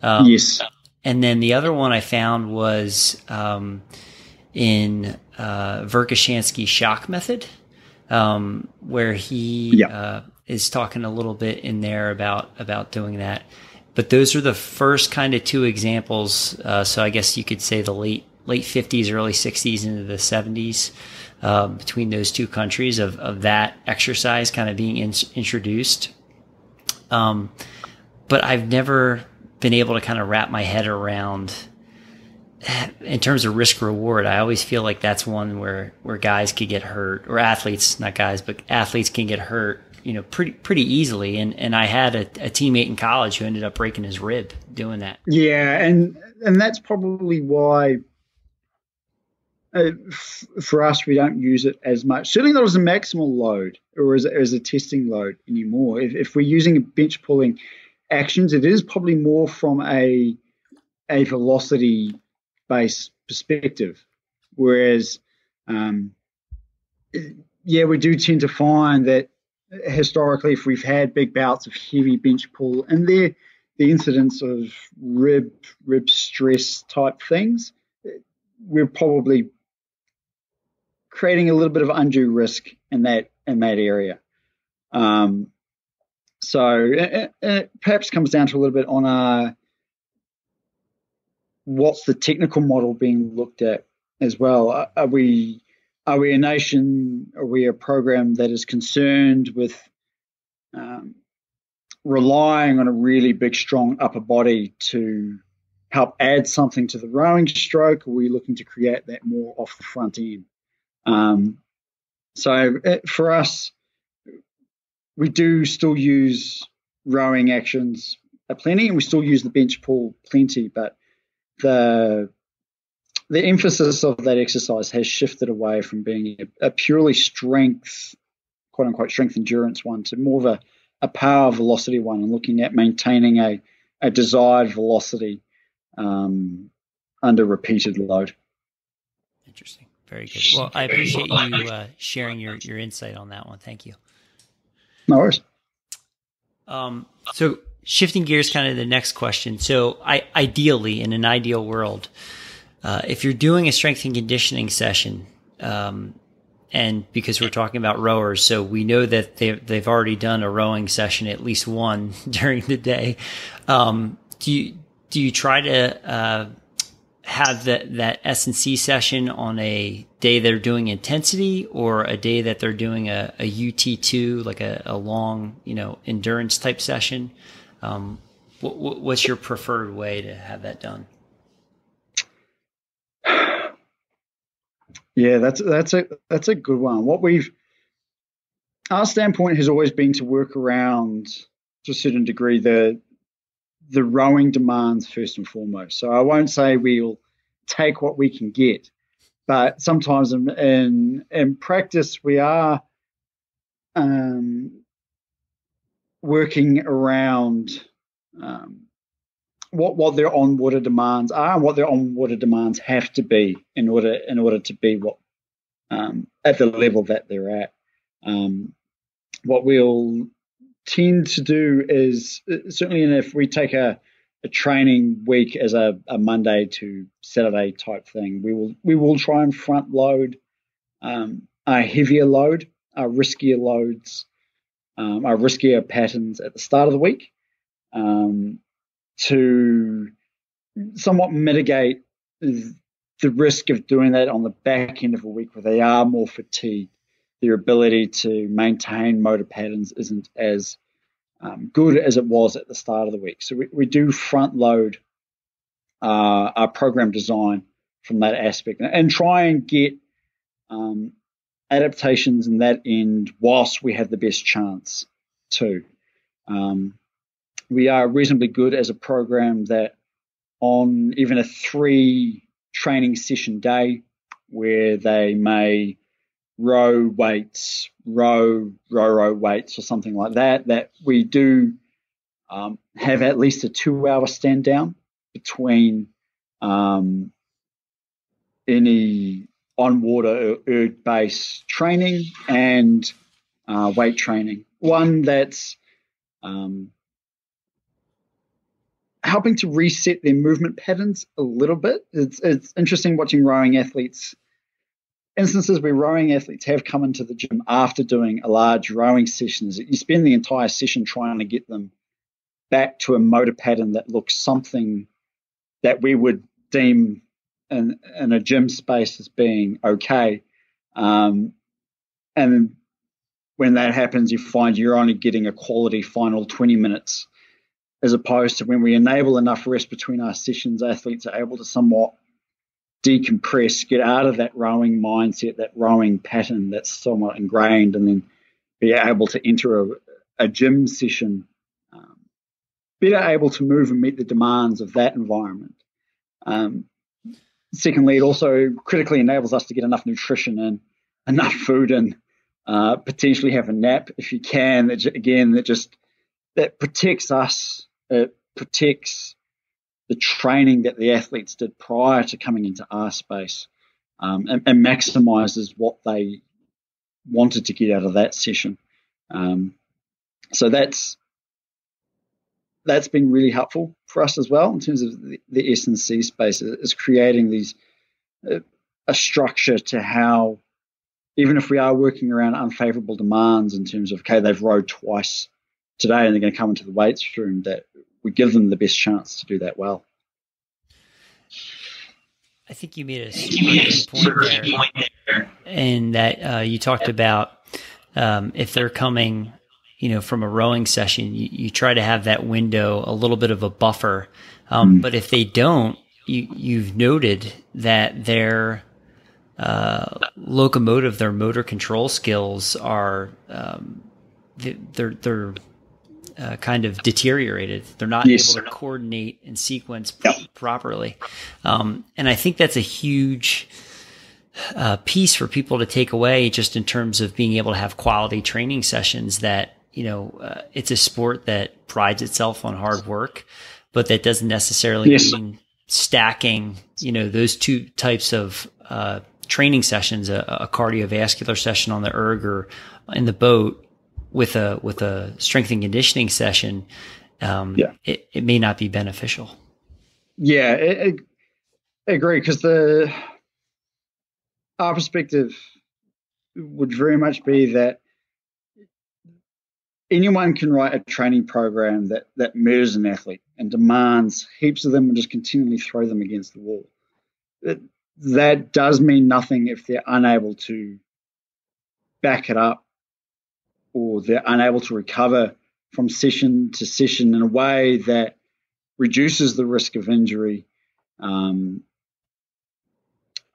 Yes. And then the other one I found was in Verkhoshansky's shock method, where he is talking a little bit in there about doing that. But those are the first kind of two examples. So I guess you could say the late 50s, early 60s into the 70s, between those two countries of that exercise kind of being introduced. But I've never been able to kind of wrap my head around, in terms of risk reward. I always feel like that's one where guys could get hurt, or athletes, not guys, but athletes can get hurt, pretty easily. And I had a teammate in college who ended up breaking his rib doing that. Yeah. And that's probably why, for us, we don't use it as much. Certainly not as a maximal load or as a testing load anymore. If we're using bench pulling actions, it is probably more from a velocity based perspective. Whereas, we do tend to find that historically, if we've had big bouts of heavy bench pull, and the incidence of rib stress type things, we're probably creating a little bit of undue risk in that area. So it perhaps comes down to a little bit on what's the technical model being looked at as well. Are we a nation? Are we a program that is concerned with relying on a really big, strong upper body to help add something to the rowing stroke? Or are we looking to create that more off the front end? For us, we do still use rowing actions plenty, and we still use the bench pull plenty, but the emphasis of that exercise has shifted away from being a purely strength, quote unquote, strength endurance one, to more of a power velocity one, and looking at maintaining a desired velocity under repeated load. Interesting. Very good. Well, I appreciate you sharing your insight on that one. Thank you. No worries. So shifting gears, kind of the next question. So ideally, in an ideal world, if you're doing a strength and conditioning session, and because we're talking about rowers, so we know that they've already done a rowing session, at least one during the day. Do you try to have that S&C session on a day they're doing intensity, or a day that they're doing a UT2, like a long, endurance type session? What's your preferred way to have that done? Yeah, that's a good one. Our standpoint has always been to work around, to a certain degree, the rowing demands first and foremost. So I won't say we'll take what we can get, but sometimes in practice we are working around what their on water demands are and what their on water demands have to be in order to be what at the level that they're at. What we'll tend to do is, certainly if we take a training week as a Monday to Saturday type thing, we will try and front load our heavier load, our riskier loads, our riskier patterns at the start of the week, to somewhat mitigate the risk of doing that on the back end of a week where they are more fatigued. Their ability to maintain motor patterns isn't as good as it was at the start of the week. So we do front load our program design from that aspect and try and get adaptations in that end whilst we have the best chance to. We are reasonably good as a program that on even a 3 training session day where they may row weights or something like that we do have at least a 2-hour stand down between any on-water erg-based training and weight training. One that's helping to reset their movement patterns a little bit. It's interesting watching rowing athletes, instances where rowing athletes have come into the gym after doing a large rowing session. You spend the entire session trying to get them back to a motor pattern that looks something that we would deem in a gym space as being okay. And when that happens, you find you're only getting a quality final 20 minutes, as opposed to when we enable enough rest between our sessions, athletes are able to somewhat decompress, get out of that rowing mindset, that rowing pattern that's somewhat ingrained, and then be able to enter a gym session better able to move and meet the demands of that environment. Secondly, it also critically enables us to get enough nutrition and enough food and potentially have a nap if you can. That protects us. It protects the training that the athletes did prior to coming into our space, and maximizes what they wanted to get out of that session. So that's been really helpful for us as well in terms of the S&C space, is creating these a structure to how, even if we are working around unfavorable demands in terms of, okay, they've rowed twice today and they're going to come into the weights room, that we give them the best chance to do that well. I think you made a super good point there, and that you talked about if they're coming, from a rowing session, you try to have that window, a little bit of a buffer. But if they don't, you've noted that their locomotive, their motor control skills are they're kind of deteriorated. They're not able to coordinate and sequence properly. And I think that's a huge piece for people to take away, just in terms of being able to have quality training sessions, that, it's a sport that prides itself on hard work, but that doesn't necessarily mean stacking, those two types of training sessions, a cardiovascular session on the erg or in the boat with a strength and conditioning session. It may not be beneficial. Yeah, I agree, because our perspective would very much be that anyone can write a training program that murders an athlete and demands heaps of them and just continually throw them against the wall. That does mean nothing if they're unable to back it up, or they're unable to recover from session to session in a way that reduces the risk of injury, and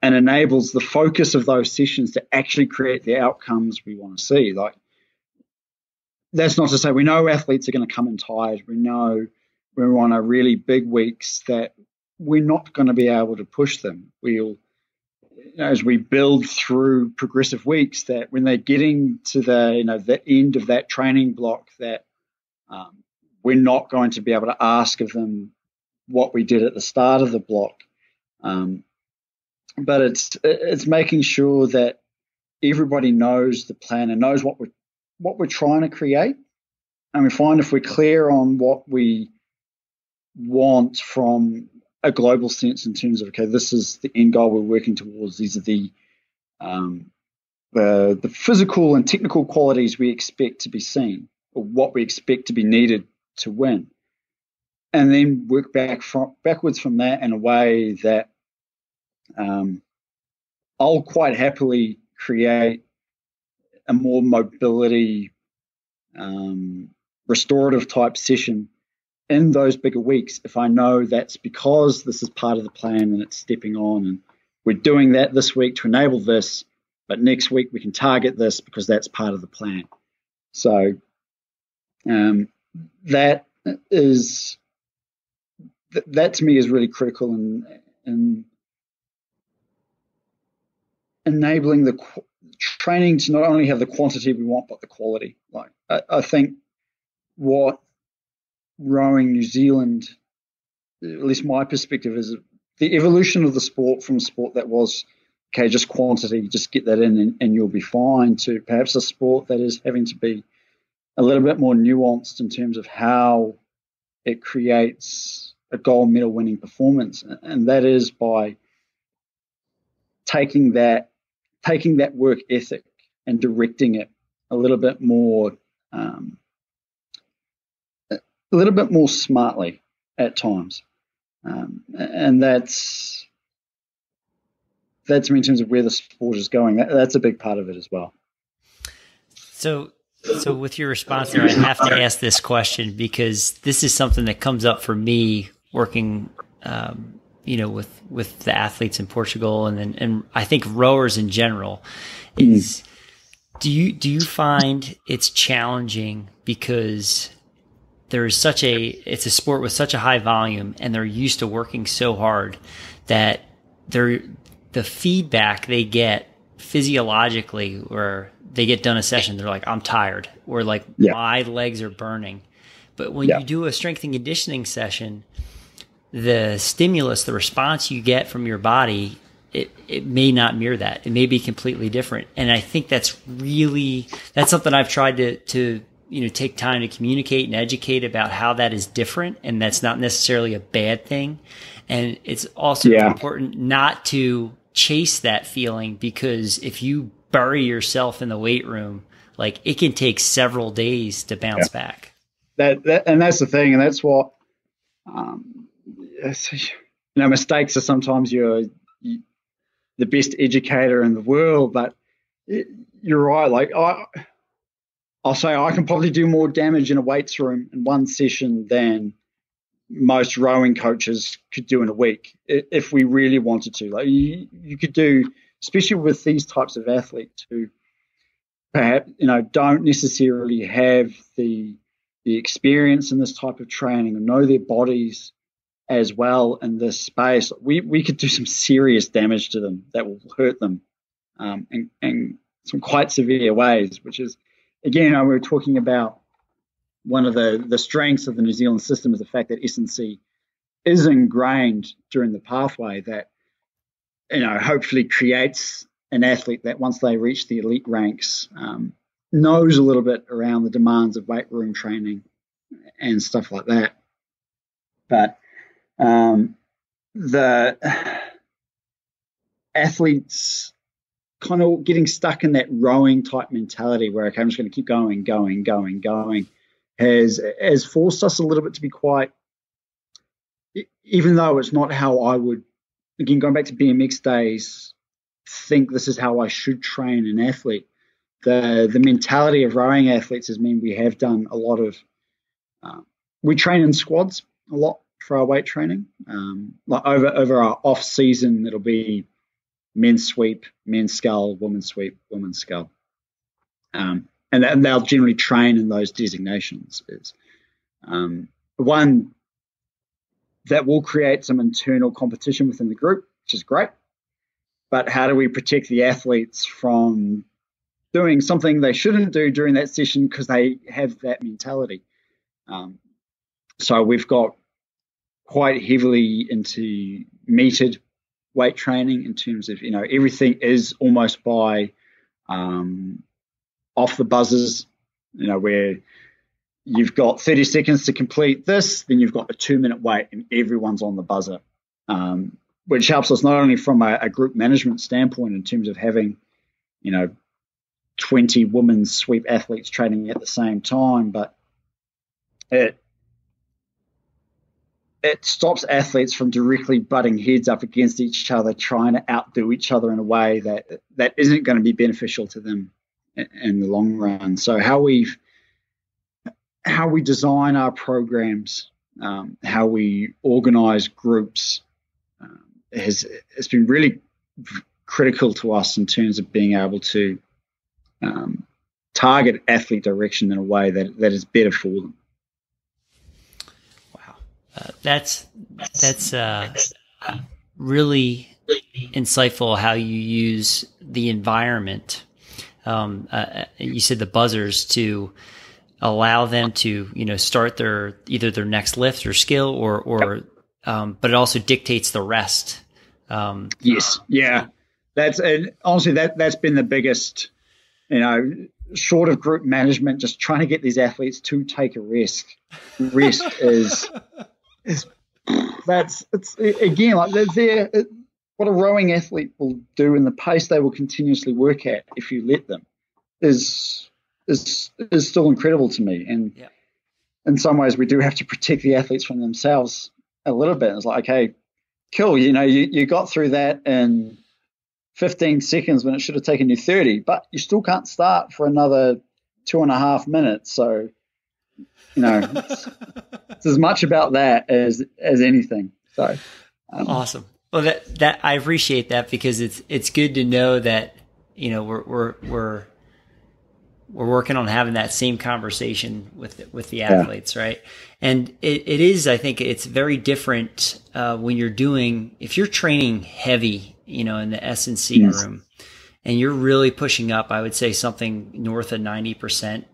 enables the focus of those sessions to actually create the outcomes we want to see. Like, that's not to say we know athletes are going to come in tired. We know we're on a really big weeks that we're not going to be able to push them. We'll, as we build through progressive weeks, that when they're getting to the end of that training block, that we're not going to be able to ask of them what we did at the start of the block. But it's making sure that everybody knows the plan and knows what we're trying to create. And we find if we're clear on what we want from a global sense in terms of, okay, this is the end goal we're working towards. These are the physical and technical qualities we expect to be seen, or what we expect to be needed to win. And then work backwards from that in a way that I'll quite happily create a more mobility, restorative type session in those bigger weeks if I know that's because this is part of the plan and it's stepping on, and we're doing that this week to enable this, but next week we can target this because that's part of the plan. So that to me is really critical in enabling the training to not only have the quantity we want, but the quality. Like, I think what Rowing New Zealand, at least my perspective, is the evolution of the sport from a sport that was, okay, just quantity, just get that in and you'll be fine, to perhaps a sport that is having to be a little bit more nuanced in terms of how it creates a gold medal winning performance. And that is by taking that work ethic and directing it a little bit more smartly at times, and that's me in terms of where the sport is going. That's a big part of it as well. So with your response there, I have to ask this question because this is something that comes up for me working, with the athletes in Portugal and I think rowers in general. Is do you find it's challenging because it's a sport with such a high volume and they're used to working so hard that the feedback they get physiologically, where they get done a session, they're like, I'm tired, or like my legs are burning. But when you do a strength and conditioning session, the stimulus, the response you get from your body, it may not mirror that. It may be completely different. And I think that's something I've tried to take time to communicate and educate about how that is different, and that's not necessarily a bad thing. And it's also important not to chase that feeling, because if you bury yourself in the weight room, like, it can take several days to bounce back. And that's the thing, and that's what mistakes are sometimes you're the best educator in the world, but you're right. Like, I'll say I can probably do more damage in a weights room in one session than most rowing coaches could do in a week if we really wanted to. Like, you could do, especially with these types of athletes who perhaps don't necessarily have the experience in this type of training and know their bodies as well in this space. We could do some serious damage to them that will hurt them in some quite severe ways, which is, again, we were talking about one of the strengths of the New Zealand system is the fact that S&C is ingrained during the pathway that, hopefully creates an athlete that once they reach the elite ranks, knows a little bit around the demands of weight room training and stuff like that. But the athletes kind of getting stuck in that rowing type mentality where, okay, I'm just going to keep going, has forced us a little bit to be quite, even though it's not how I would, again, going back to BMX days, think this is how I should train an athlete. The mentality of rowing athletes has meant we have done a lot of, we train in squads a lot for our weight training. Like over our off season, it'll be men's sweep, men's scull, women's sweep, women's scull. And they'll generally train in those designations. Is one that will create some internal competition within the group, which is great. But how do we protect the athletes from doing something they shouldn't do during that session because they have that mentality? So we've got quite heavily into metered weight training in terms of, everything is almost by off the buzzers, where you've got 30 seconds to complete this, then you've got a 2-minute wait and everyone's on the buzzer, which helps us not only from a group management standpoint in terms of having, 20 women's sweep athletes training at the same time, but it stops athletes from directly butting heads up against each other, trying to outdo each other in a way that isn't going to be beneficial to them in the long run. So how we design our programs, how we organize groups, has been really critical to us in terms of being able to target athlete direction in a way that is better for them. Wow, that's really insightful how you use the environment. You said the buzzers to allow them to, start either their next lift or skill or but it also dictates the rest. Yes. Yeah. Honestly, that's been the biggest, short of group management, just trying to get these athletes to take a rest. Rest is again, like they're what a rowing athlete will do and the pace they will continuously work at if you let them is still incredible to me. And in some ways we do have to protect the athletes from themselves a little bit. It's like, okay, cool, you got through that in 15 seconds when it should have taken you 30, but you still can't start for another 2.5 minutes. So, it's as much about that as anything. So awesome. Well, that I appreciate that because it's good to know that, we're working on having that same conversation with the athletes, right? And it is, I think it's very different when if you're training heavy, in the S&C room, and you're really pushing up, I would say something north of 90%.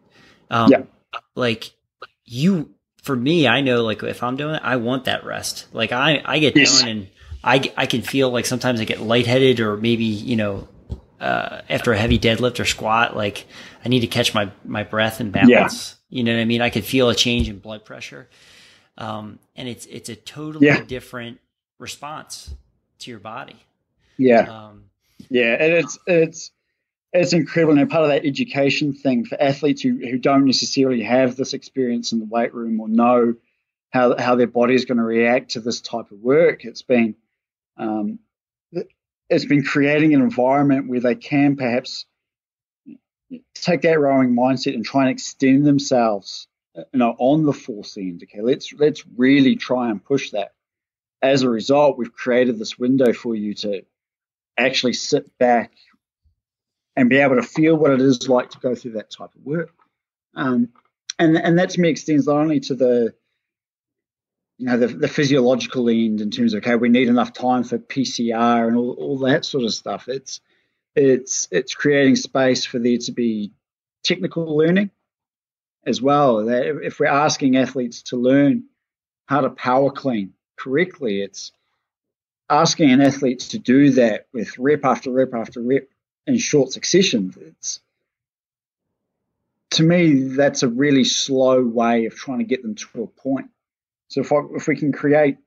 For me, I know, like, if I'm doing it, I want that rest. Like I get done and I can feel like sometimes I get lightheaded or maybe, after a heavy deadlift or squat, like I need to catch my breath and balance. You know what I mean? I could feel a change in blood pressure. And it's a totally different response to your body. And it's incredible. And part of that education thing for athletes who don't necessarily have this experience in the weight room or know how their body is going to react to this type of work, it's been creating an environment where they can perhaps take that rowing mindset and try and extend themselves, on the force end. Okay, let's really try and push that. As a result, we've created this window for you to actually sit back and be able to feel what it is like to go through that type of work. And that to me extends not only to the physiological end in terms of, okay, we need enough time for PCR and all that sort of stuff. It's creating space for there to be technical learning as well. That if we're asking athletes to learn how to power clean correctly, it's asking an athlete to do that with rep after rep after rep in short succession. To me, that's a really slow way of trying to get them to a point. So if we can create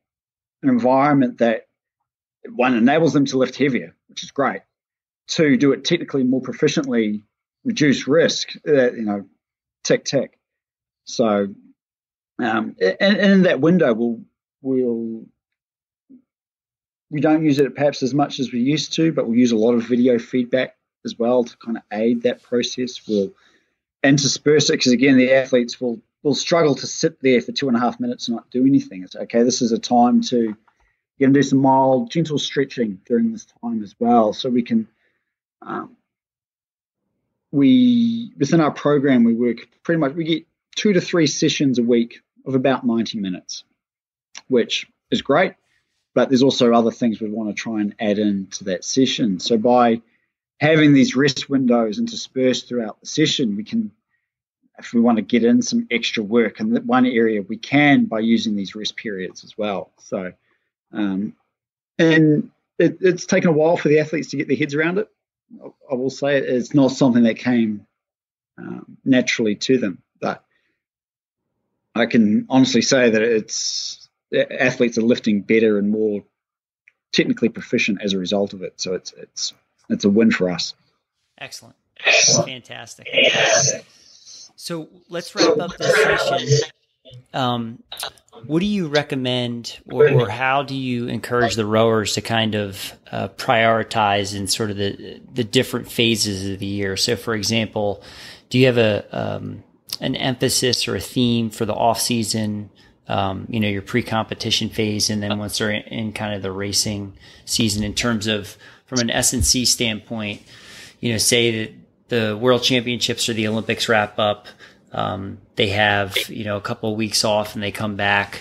an environment that, one, enables them to lift heavier, which is great. Two, do it technically more proficiently, reduce risk, tick, tick. So, and in that window, we don't use it perhaps as much as we used to, but we'll use a lot of video feedback as well to kind of aid that process. We'll intersperse it because, again, the athletes will will struggle to sit there for 2.5 minutes and not do anything. It's okay. This is a time to, you're going to do some mild, gentle stretching during this time as well. So we can, within our program, we work pretty much, we get 2 to 3 sessions a week of about 90 minutes, which is great. But there's also other things we want to try and add into that session. So by having these rest windows interspersed throughout the session, we can, if we want to get in some extra work in that one area, we can by using these rest periods as well. So, and it's taken a while for the athletes to get their heads around it. I will say it's not something that came naturally to them, but I can honestly say that athletes are lifting better and more technically proficient as a result of it. So it's a win for us. Excellent. Fantastic. So let's wrap up this session. What do you recommend, or how do you encourage the rowers to kind of prioritize in sort of the different phases of the year? So, for example, do you have an emphasis or a theme for the off season? Your pre-competition phase, and then once they're in kind of the racing season, in terms of from an S&C standpoint, say that the World Championships or the Olympics wrap up, they have, a couple of weeks off and they come back,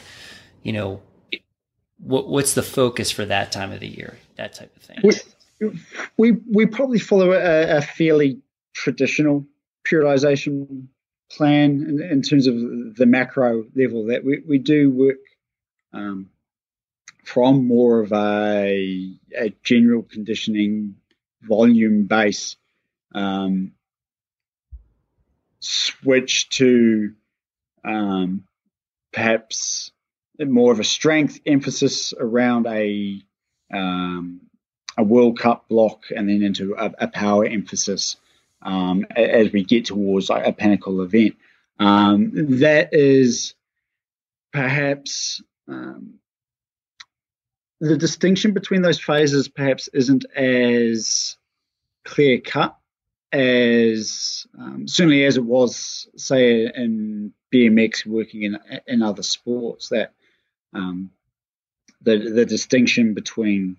what's the focus for that time of the year, that type of thing? We probably follow a fairly traditional periodization plan in terms of the macro level, that we do work from more of a general conditioning volume base, switch to perhaps more of a strength emphasis around a World Cup block, and then into a power emphasis as we get towards like a pinnacle event. That is perhaps the distinction between those phases perhaps isn't as clear cut as certainly as it was, say, in BMX, working in other sports. That the distinction between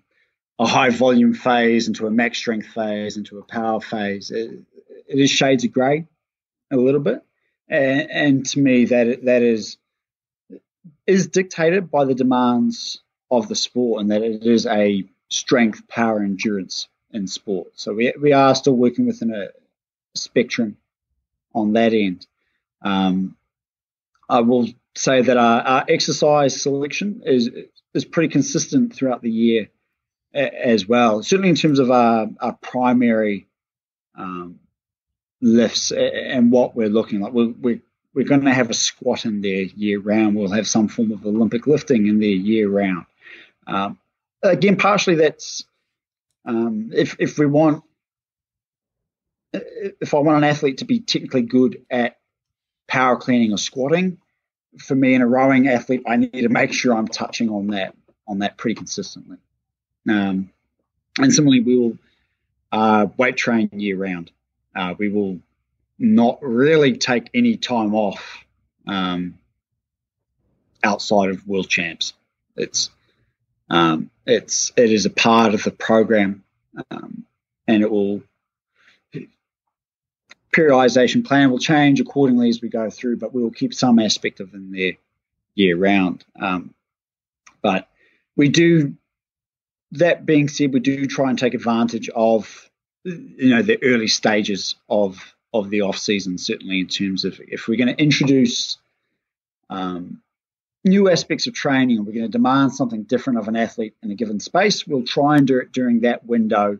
a high volume phase into a max strength phase into a power phase, it is shades of grey a little bit, and to me that is dictated by the demands of the sport, and that it is a strength, power, endurance in sport. So we are still working within a spectrum on that end. I will say that our exercise selection is pretty consistent throughout the year as well. Certainly in terms of our primary lifts and what we're looking like. We're going to have a squat in there year round. We'll have some form of Olympic lifting in there year round. Again, partially that's if I want an athlete to be technically good at power cleaning or squatting, for me, in a rowing athlete, I need to make sure I'm touching on that pretty consistently. And similarly, we will weight train year round. We will not really take any time off outside of World Champs. It is a part of the program, and periodization plan will change accordingly as we go through, but we will keep some aspect of them there year round. But we do. That being said, we do try and take advantage of the early stages of the off season, certainly in terms of if we're going to introduce new aspects of training, and we're going to demand something different of an athlete in a given space, we'll try and do it during that window,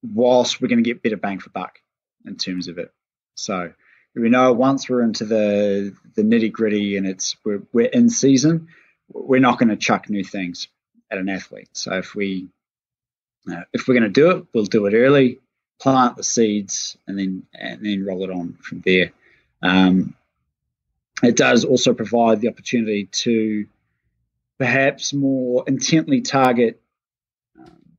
whilst we're going to get better bang for buck in terms of it. So we know once we're into the nitty gritty and we're in season, we're not going to chuck new things at an athlete. So if we're going to do it, we'll do it early, plant the seeds, and then roll it on from there. It does also provide the opportunity to perhaps more intently target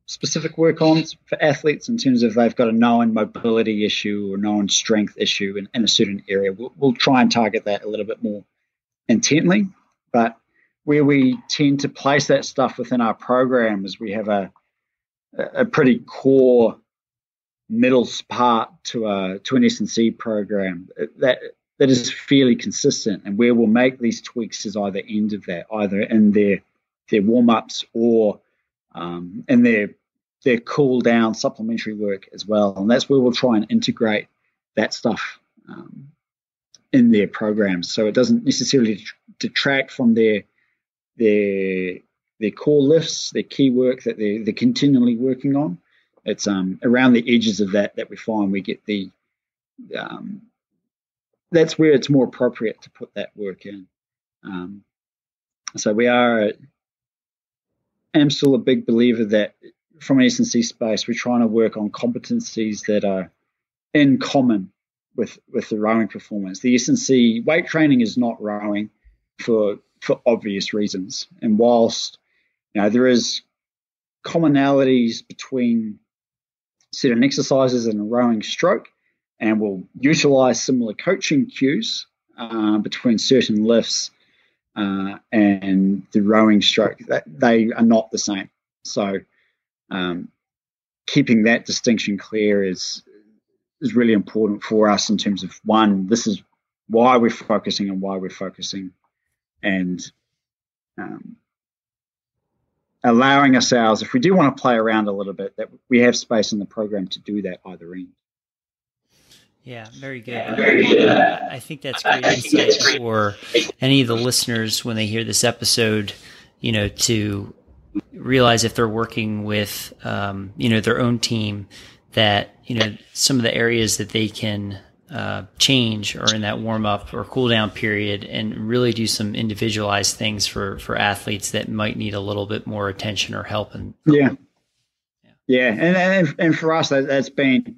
specific work on for athletes in terms of they've got a known mobility issue or known strength issue in a certain area. We'll try and target that a little bit more intently. But where we tend to place that stuff within our program is we have a pretty core middle part to an S&C program that is fairly consistent, and where we'll make these tweaks is either end of that, either in their warm-ups or in their cool down supplementary work as well. And that's where we'll try and integrate that stuff in their programs, so it doesn't necessarily detract from their core lifts, their key work that they're continually working on. It's around the edges of that we find we get the that's where it's more appropriate to put that work in. So I'm still a big believer that from an S&C space, we're trying to work on competencies that are in common with the rowing performance. The S&C weight training is not rowing for obvious reasons. And whilst there is commonalities between certain exercises and a rowing stroke, and we'll utilize similar coaching cues between certain lifts and the rowing stroke, that they are not the same. So keeping that distinction clear is really important for us in terms of, one, this is why we're focusing and allowing ourselves, if we do want to play around a little bit, that we have space in the program to do that either end. Yeah, very good. I think that's great insight for any of the listeners when they hear this episode, to realize if they're working with, their own team, that, some of the areas that they can change or in that warm up or cool down period, and really do some individualized things for athletes that might need a little bit more attention or help. And and for us, that's been,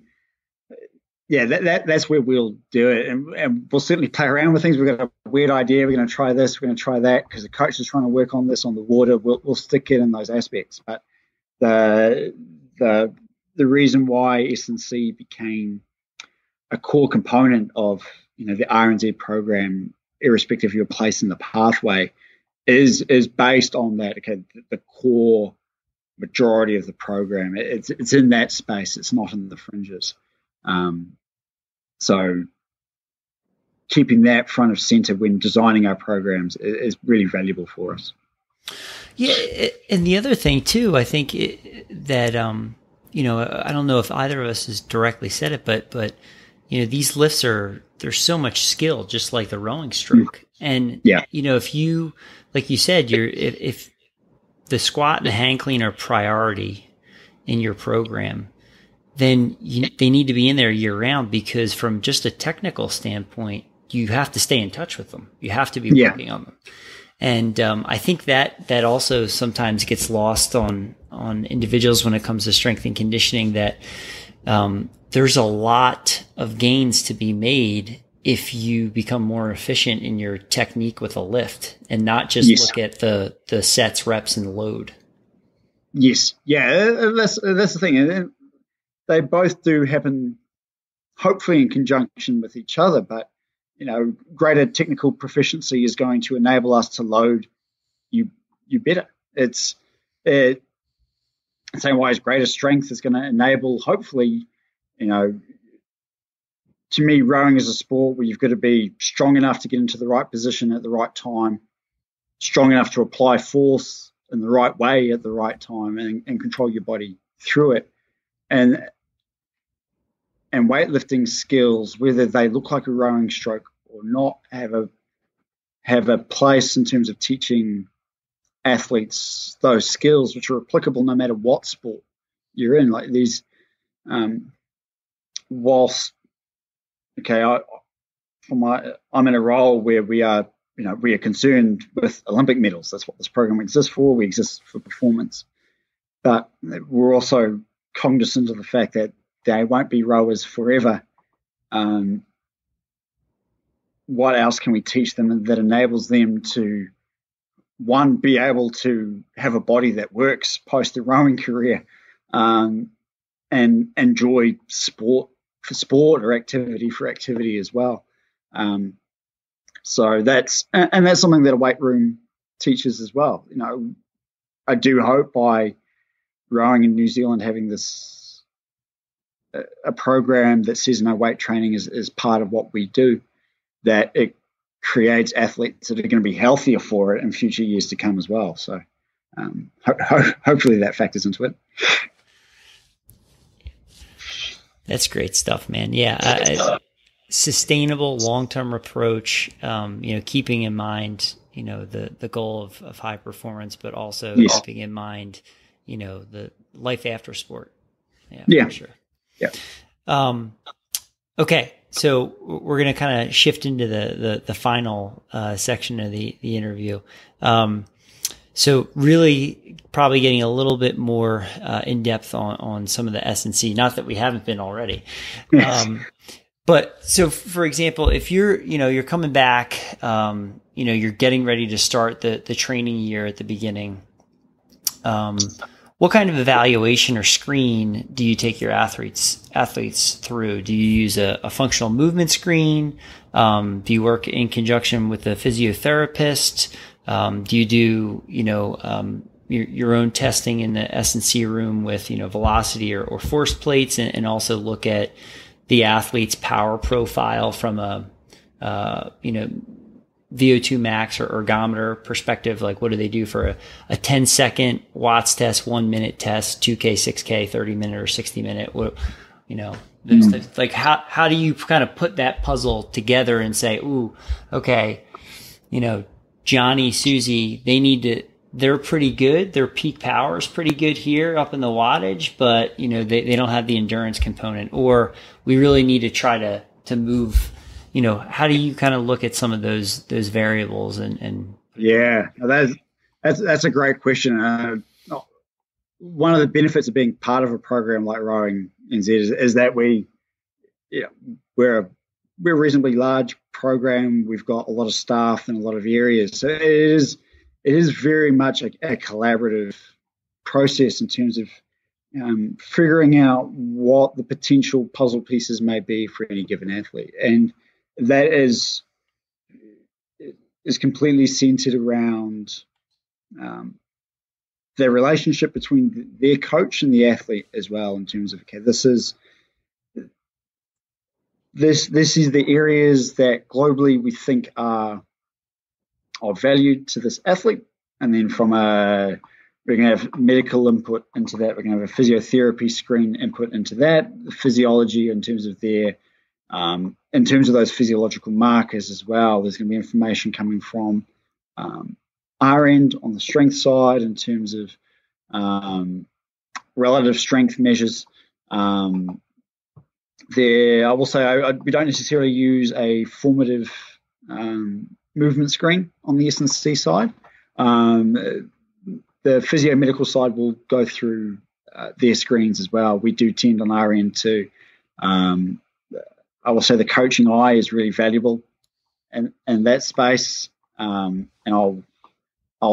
that's where we'll do it, and we'll certainly play around with things. We've got a weird idea. We're going to try this. We're going to try that because the coach is trying to work on this on the water. We'll stick it in those aspects. But the reason why S&C became a core component of the R&Z program, irrespective of your place in the pathway, is based on that. Okay, the core majority of the program, it's in that space. It's not in the fringes. So keeping that front of center when designing our programs is really valuable for us. Yeah, and the other thing too, I think that I don't know if either of us has directly said it, but these lifts there's so much skill, just like the rowing stroke. And if you, like you said, if the squat and the hang clean are priority in your program, then they need to be in there year round, because from just a technical standpoint, you have to stay in touch with them. You have to be working on them. And I think that also sometimes gets lost on individuals when it comes to strength and conditioning, that there's a lot of gains to be made if you become more efficient in your technique with a lift, and not just look at the sets, reps, and load. Yes. Yeah, that's the thing. And they both do happen, hopefully in conjunction with each other, but greater technical proficiency is going to enable us to load you better. It's the same way as greater strength is going to enable, hopefully, to me, rowing is a sport where you've got to be strong enough to get into the right position at the right time, strong enough to apply force in the right way at the right time, and control your body through it. And weightlifting skills, whether they look like a rowing stroke or not, have a place in terms of teaching athletes those skills, which are applicable no matter what sport you're in. Like these, whilst I'm in a role where we are concerned with Olympic medals. That's what this program exists for. We exist for performance, but we're also cognizant of the fact that they won't be rowers forever. What else can we teach them that enables them to, one, be able to have a body that works post a rowing career, and enjoy sport for sport or activity for activity as well. So that's something that a weight room teaches as well. I do hope by rowing in New Zealand, having this a program that says weight training is part of what we do, that it creates athletes that are going to be healthier for it in future years to come as well. So hopefully that factors into it. That's great stuff, man. Yeah. Sustainable long-term approach, keeping in mind, the goal of high performance, but also keeping in mind, the life after sport. Yeah. For sure. Yeah. Okay. So we're going to kind of shift into the final section of the interview. So really probably getting a little bit more in depth on some of the S&C, not that we haven't been already. But so for example, if you're coming back, you're getting ready to start the training year at the beginning, what kind of evaluation or screen do you take your athletes through? Do you use a functional movement screen? Do you work in conjunction with a physiotherapist? Do you do, your own testing in the S&C room with, velocity or force plates, and also look at the athlete's power profile from a, VO2 max or ergometer perspective? Like, what do they do for a 10-second watts test, 1 minute test, 2K, 6K, 30-minute or 60-minute? What, those types, like how do you kind of put that puzzle together and say, ooh, okay, Johnny, Susie, they're pretty good. Their peak power is pretty good here up in the wattage, but they don't have the endurance component, or we really need to try to move. How do you kind of look at some of those variables and yeah, that's a great question. One of the benefits of being part of a program like Rowing NZ is that we're a reasonably large program. We've got a lot of staff in a lot of areas, so it is very much a collaborative process in terms of figuring out what the potential puzzle pieces may be for any given athlete, and that is completely centered around the relationship between their coach and the athlete as well, in terms of, okay, this is the areas that globally we think are valued to this athlete, and then we're going to have medical input into that. We're going to have a physiotherapy screen input into that, the physiology in terms of those physiological markers as well. There's going to be information coming from our end on the strength side in terms of relative strength measures. I will say we don't necessarily use a formative movement screen on the S&C side. The physio-medical side will go through their screens as well. We do tend on our end to, I will say the coaching eye is really valuable in that space. And I'll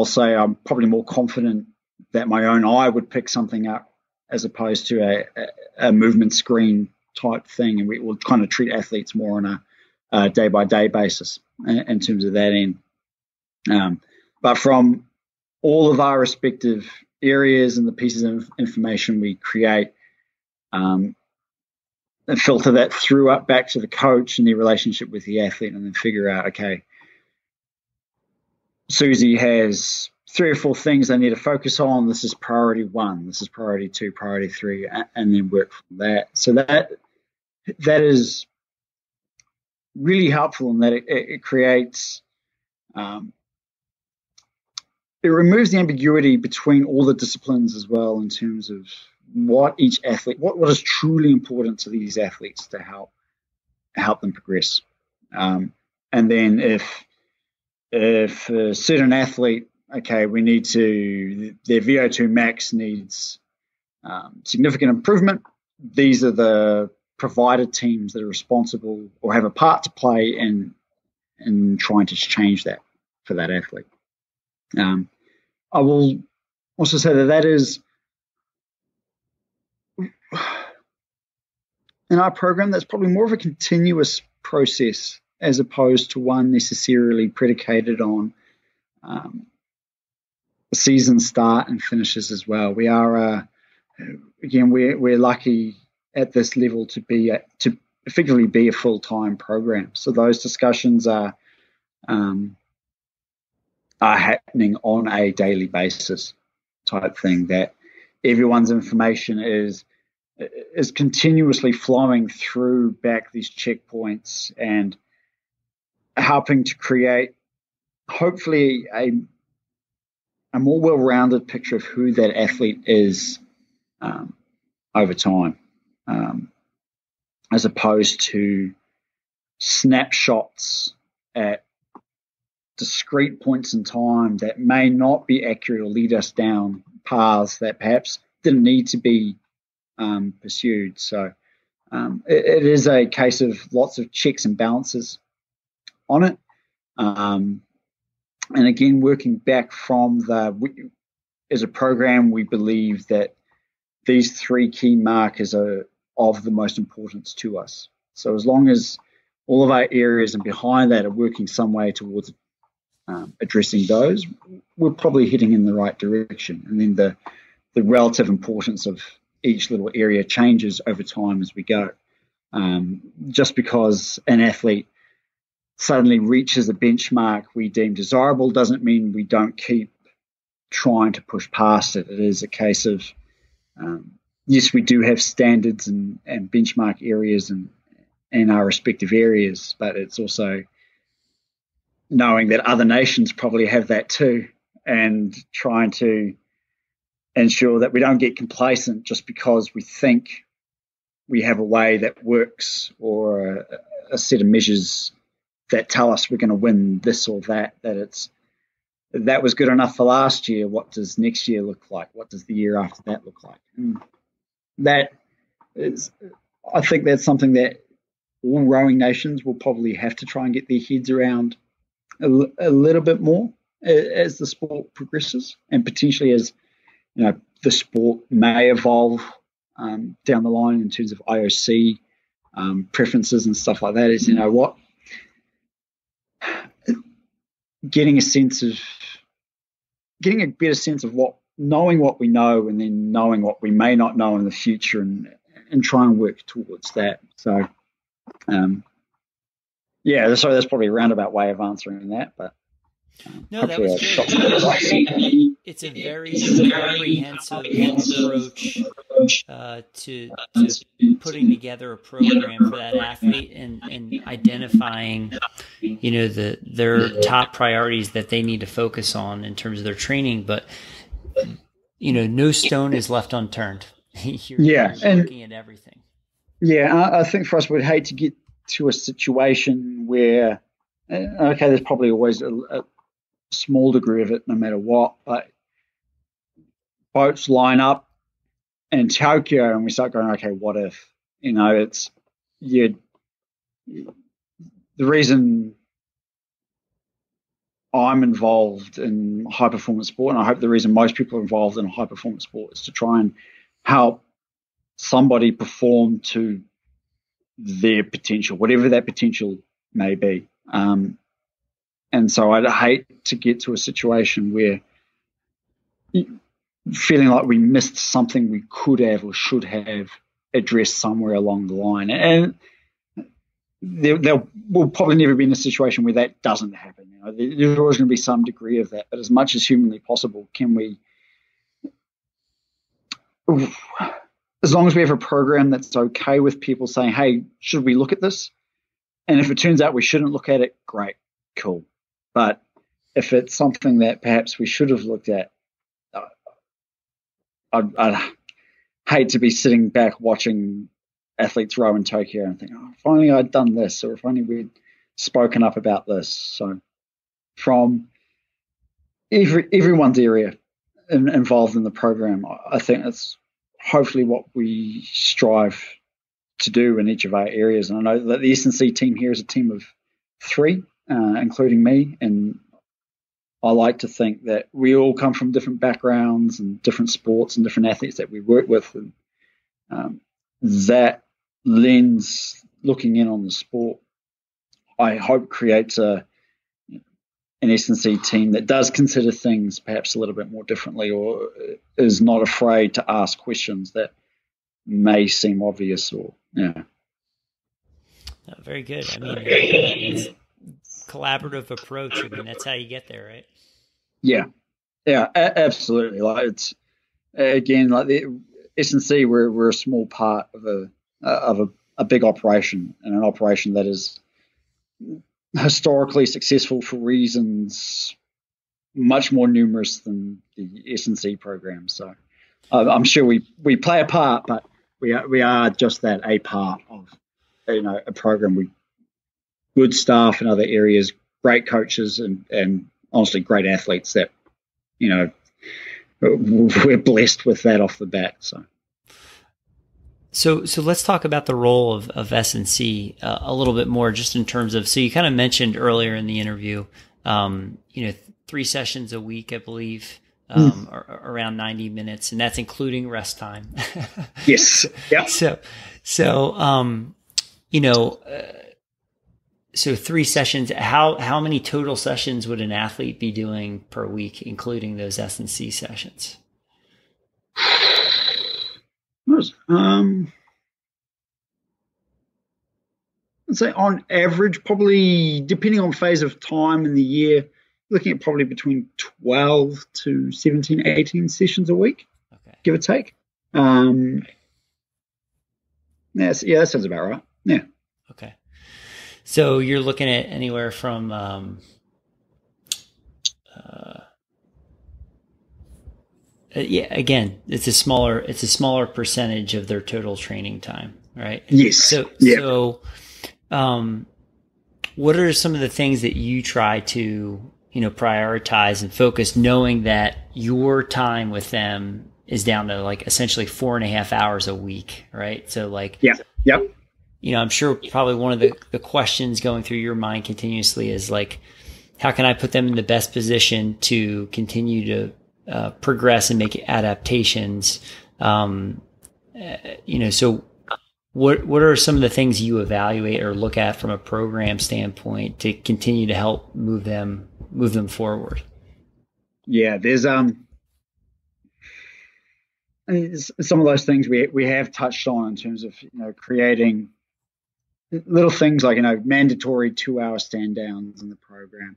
say I'm probably more confident that my own eye would pick something up as opposed to a movement screen type thing. And we will kind of treat athletes more on a day-by-day basis in terms of that end. But from all of our respective areas and the pieces of information we create, and filter that through up back to the coach and their relationship with the athlete, and then figure out, okay, Susie has 3 or 4 things they need to focus on. This is priority 1. This is priority 2, priority 3, and then work from that. So that is really helpful in that it creates, it removes the ambiguity between all the disciplines as well, in terms of what each athlete, what is truly important to these athletes to help them progress. And then if a certain athlete, okay, their VO2 max needs significant improvement, these are the provider teams that are responsible or have a part to play in trying to change that for that athlete. I will also say that is in our program that's probably more of a continuous process as opposed to one necessarily predicated on season start and finishes as well. We are, again, we're lucky at this level to effectively be a full-time program. So those discussions are happening on a daily basis type thing, that everyone's information is continuously flowing through back these checkpoints and helping to create hopefully a more well-rounded picture of who that athlete is over time, as opposed to snapshots at discrete points in time that may not be accurate or lead us down paths that perhaps didn't need to be pursued. So it is a case of lots of checks and balances on it. And again, working back from as a program, we believe that these three key markers are of the most importance to us. So as long as all of our areas and behind that are working some way towards addressing those, we're probably heading in the right direction. And then the relative importance of each little area changes over time as we go. Just because an athlete suddenly reaches a benchmark we deem desirable doesn't mean we don't keep trying to push past it. It is a case of, yes, we do have standards and benchmark areas in our respective areas, but it's also knowing that other nations probably have that too, and trying to ensure that we don't get complacent just because we think we have a way that works or a set of measures that tell us we're going to win this or that that was good enough for last year. What does next year look like? What does the year after that look like? And that is, I think that's something that all rowing nations will probably have to try and get their heads around a little bit more as the sport progresses, and potentially as the sport may evolve down the line in terms of IOC preferences and stuff like that. Is getting a better sense of knowing what we know, and then knowing what we may not know in the future, and try and work towards that. So, so that's probably a roundabout way of answering that, but no, that was good. It's a very comprehensive approach to putting together a program for that athlete and identifying, their top priorities that they need to focus on in terms of their training. But no stone is left unturned. You're looking at everything. Yeah, I think for us, we'd hate to get to a situation where, there's probably always a small degree of it no matter what, but boats line up in Tokyo and we start going, okay, what if? The reason I'm involved in high performance sport, and I hope the reason most people are involved in high performance sport, is to try and help somebody perform to their potential, whatever that potential may be. And so I'd hate to get to a situation where feeling like we missed something we could have or should have addressed somewhere along the line. And there will probably never be in a situation where that doesn't happen. There's always going to be some degree of that, but as much as humanly possible, can we, as long as we have a program that's okay with people saying, hey, should we look at this? And if it turns out we shouldn't look at it, great, cool. But if it's something that perhaps we should have looked at, I'd hate to be sitting back watching athletes row in Tokyo and think, if only I'd done this, or if only we'd spoken up about this. So from everyone's area involved in the program, I think that's hopefully what we strive to do in each of our areas. And I know that the S&C team here is a team of 3, including me, and I like to think that we all come from different backgrounds and different sports and different athletes that we work with, and that lens looking in on the sport, I hope creates an S&C team that does consider things perhaps a little bit more differently, or is not afraid to ask questions that may seem obvious, or Very good. I mean, it's collaborative approach. I mean, that's how you get there, right? Yeah, absolutely. Like, it's again, like the S&C, we're a small part of a big operation, and an operation that is historically successful for reasons much more numerous than the S&C program. So I'm sure we play a part, but we are just that, a part of a program with good staff in other areas, great coaches, and honestly great athletes that we're blessed with that off the bat. So let's talk about the role of S&C a little bit more, just in terms of, so you kind of mentioned earlier in the interview, 3 sessions a week, I believe, around 90 minutes, and that's including rest time. Yes. Yeah. So 3 sessions, how many total sessions would an athlete be doing per week, including those S&C sessions? I'd say on average, probably depending on phase of time in the year, looking at probably between 12 to 17, 18 sessions a week, give or take. That sounds about right. Yeah. Okay. So you're looking at anywhere from, again, it's a smaller percentage of their total training time, right? Yes. So, what are some of the things that you try to, prioritize and focus, knowing that your time with them is down to like essentially 4.5 hours a week, right? So I'm sure probably one of the questions going through your mind continuously is like, how can I put them in the best position to continue to progress and make adaptations? So what are some of the things you evaluate or look at from a program standpoint to continue to help move them forward? Yeah, there's some of those things we have touched on in terms of creating little things like mandatory 2-hour stand downs in the program,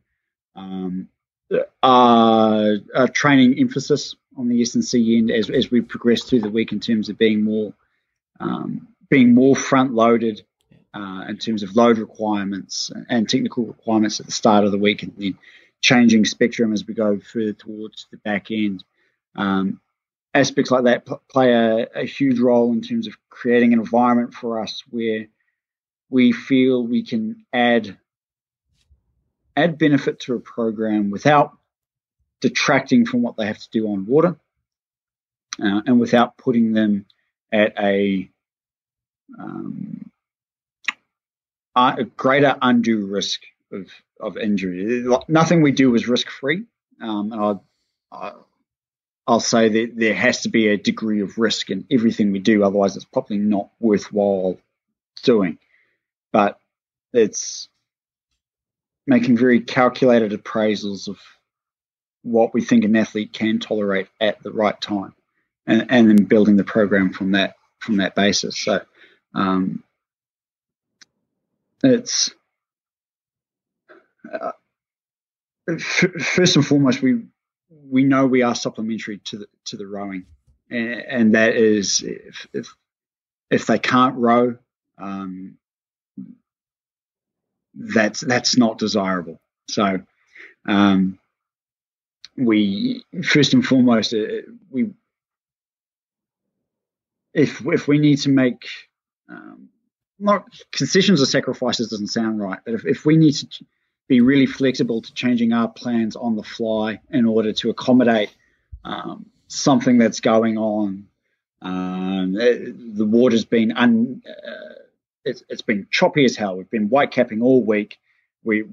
training emphasis on the S&C end as we progress through the week in terms of being more front loaded in terms of load requirements and technical requirements at the start of the week, and then changing spectrum as we go further towards the back end. Aspects like that play a huge role in terms of creating an environment for us where we feel we can add benefit to a program without detracting from what they have to do on water, and without putting them at a greater undue risk of injury. Nothing we do is risk-free, and I'll say that there has to be a degree of risk in everything we do, otherwise it's probably not worthwhile doing. But it's making very calculated appraisals of what we think an athlete can tolerate at the right time, and then building the program from that basis. So it's first and foremost, we know we are supplementary to the rowing, and that is if they can't row, that's not desirable. So we first and foremost if we need to make not concessions or sacrifices doesn't sound right, but if we need to be really flexible to changing our plans on the fly in order to accommodate something that's going on, the water's been it's been choppy as hell. We've been white capping all week. We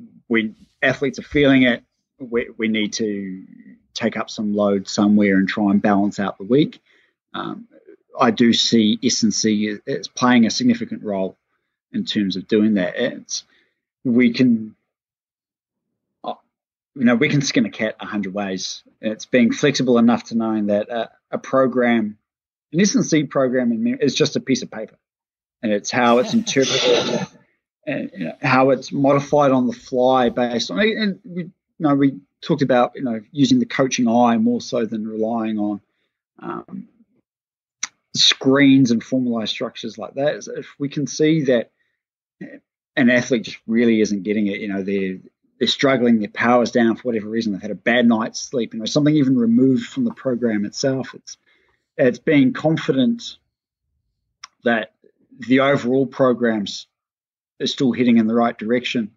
athletes are feeling it. We need to take up some load somewhere and try and balance out the week. I do see S&C as playing a significant role in terms of doing that. We can skin a cat 100 ways. It's being flexible enough to knowing that a program, an S&C program, is just a piece of paper, and it's how it's interpreted and how it's modified on the fly based on. And we talked about using the coaching eye more so than relying on screens and formalized structures like that. If we can see that an athlete just really isn't getting it, they're struggling, their power's down for whatever reason, they've had a bad night's sleep, something even removed from the program itself. It's being confident that the overall programs is still heading in the right direction,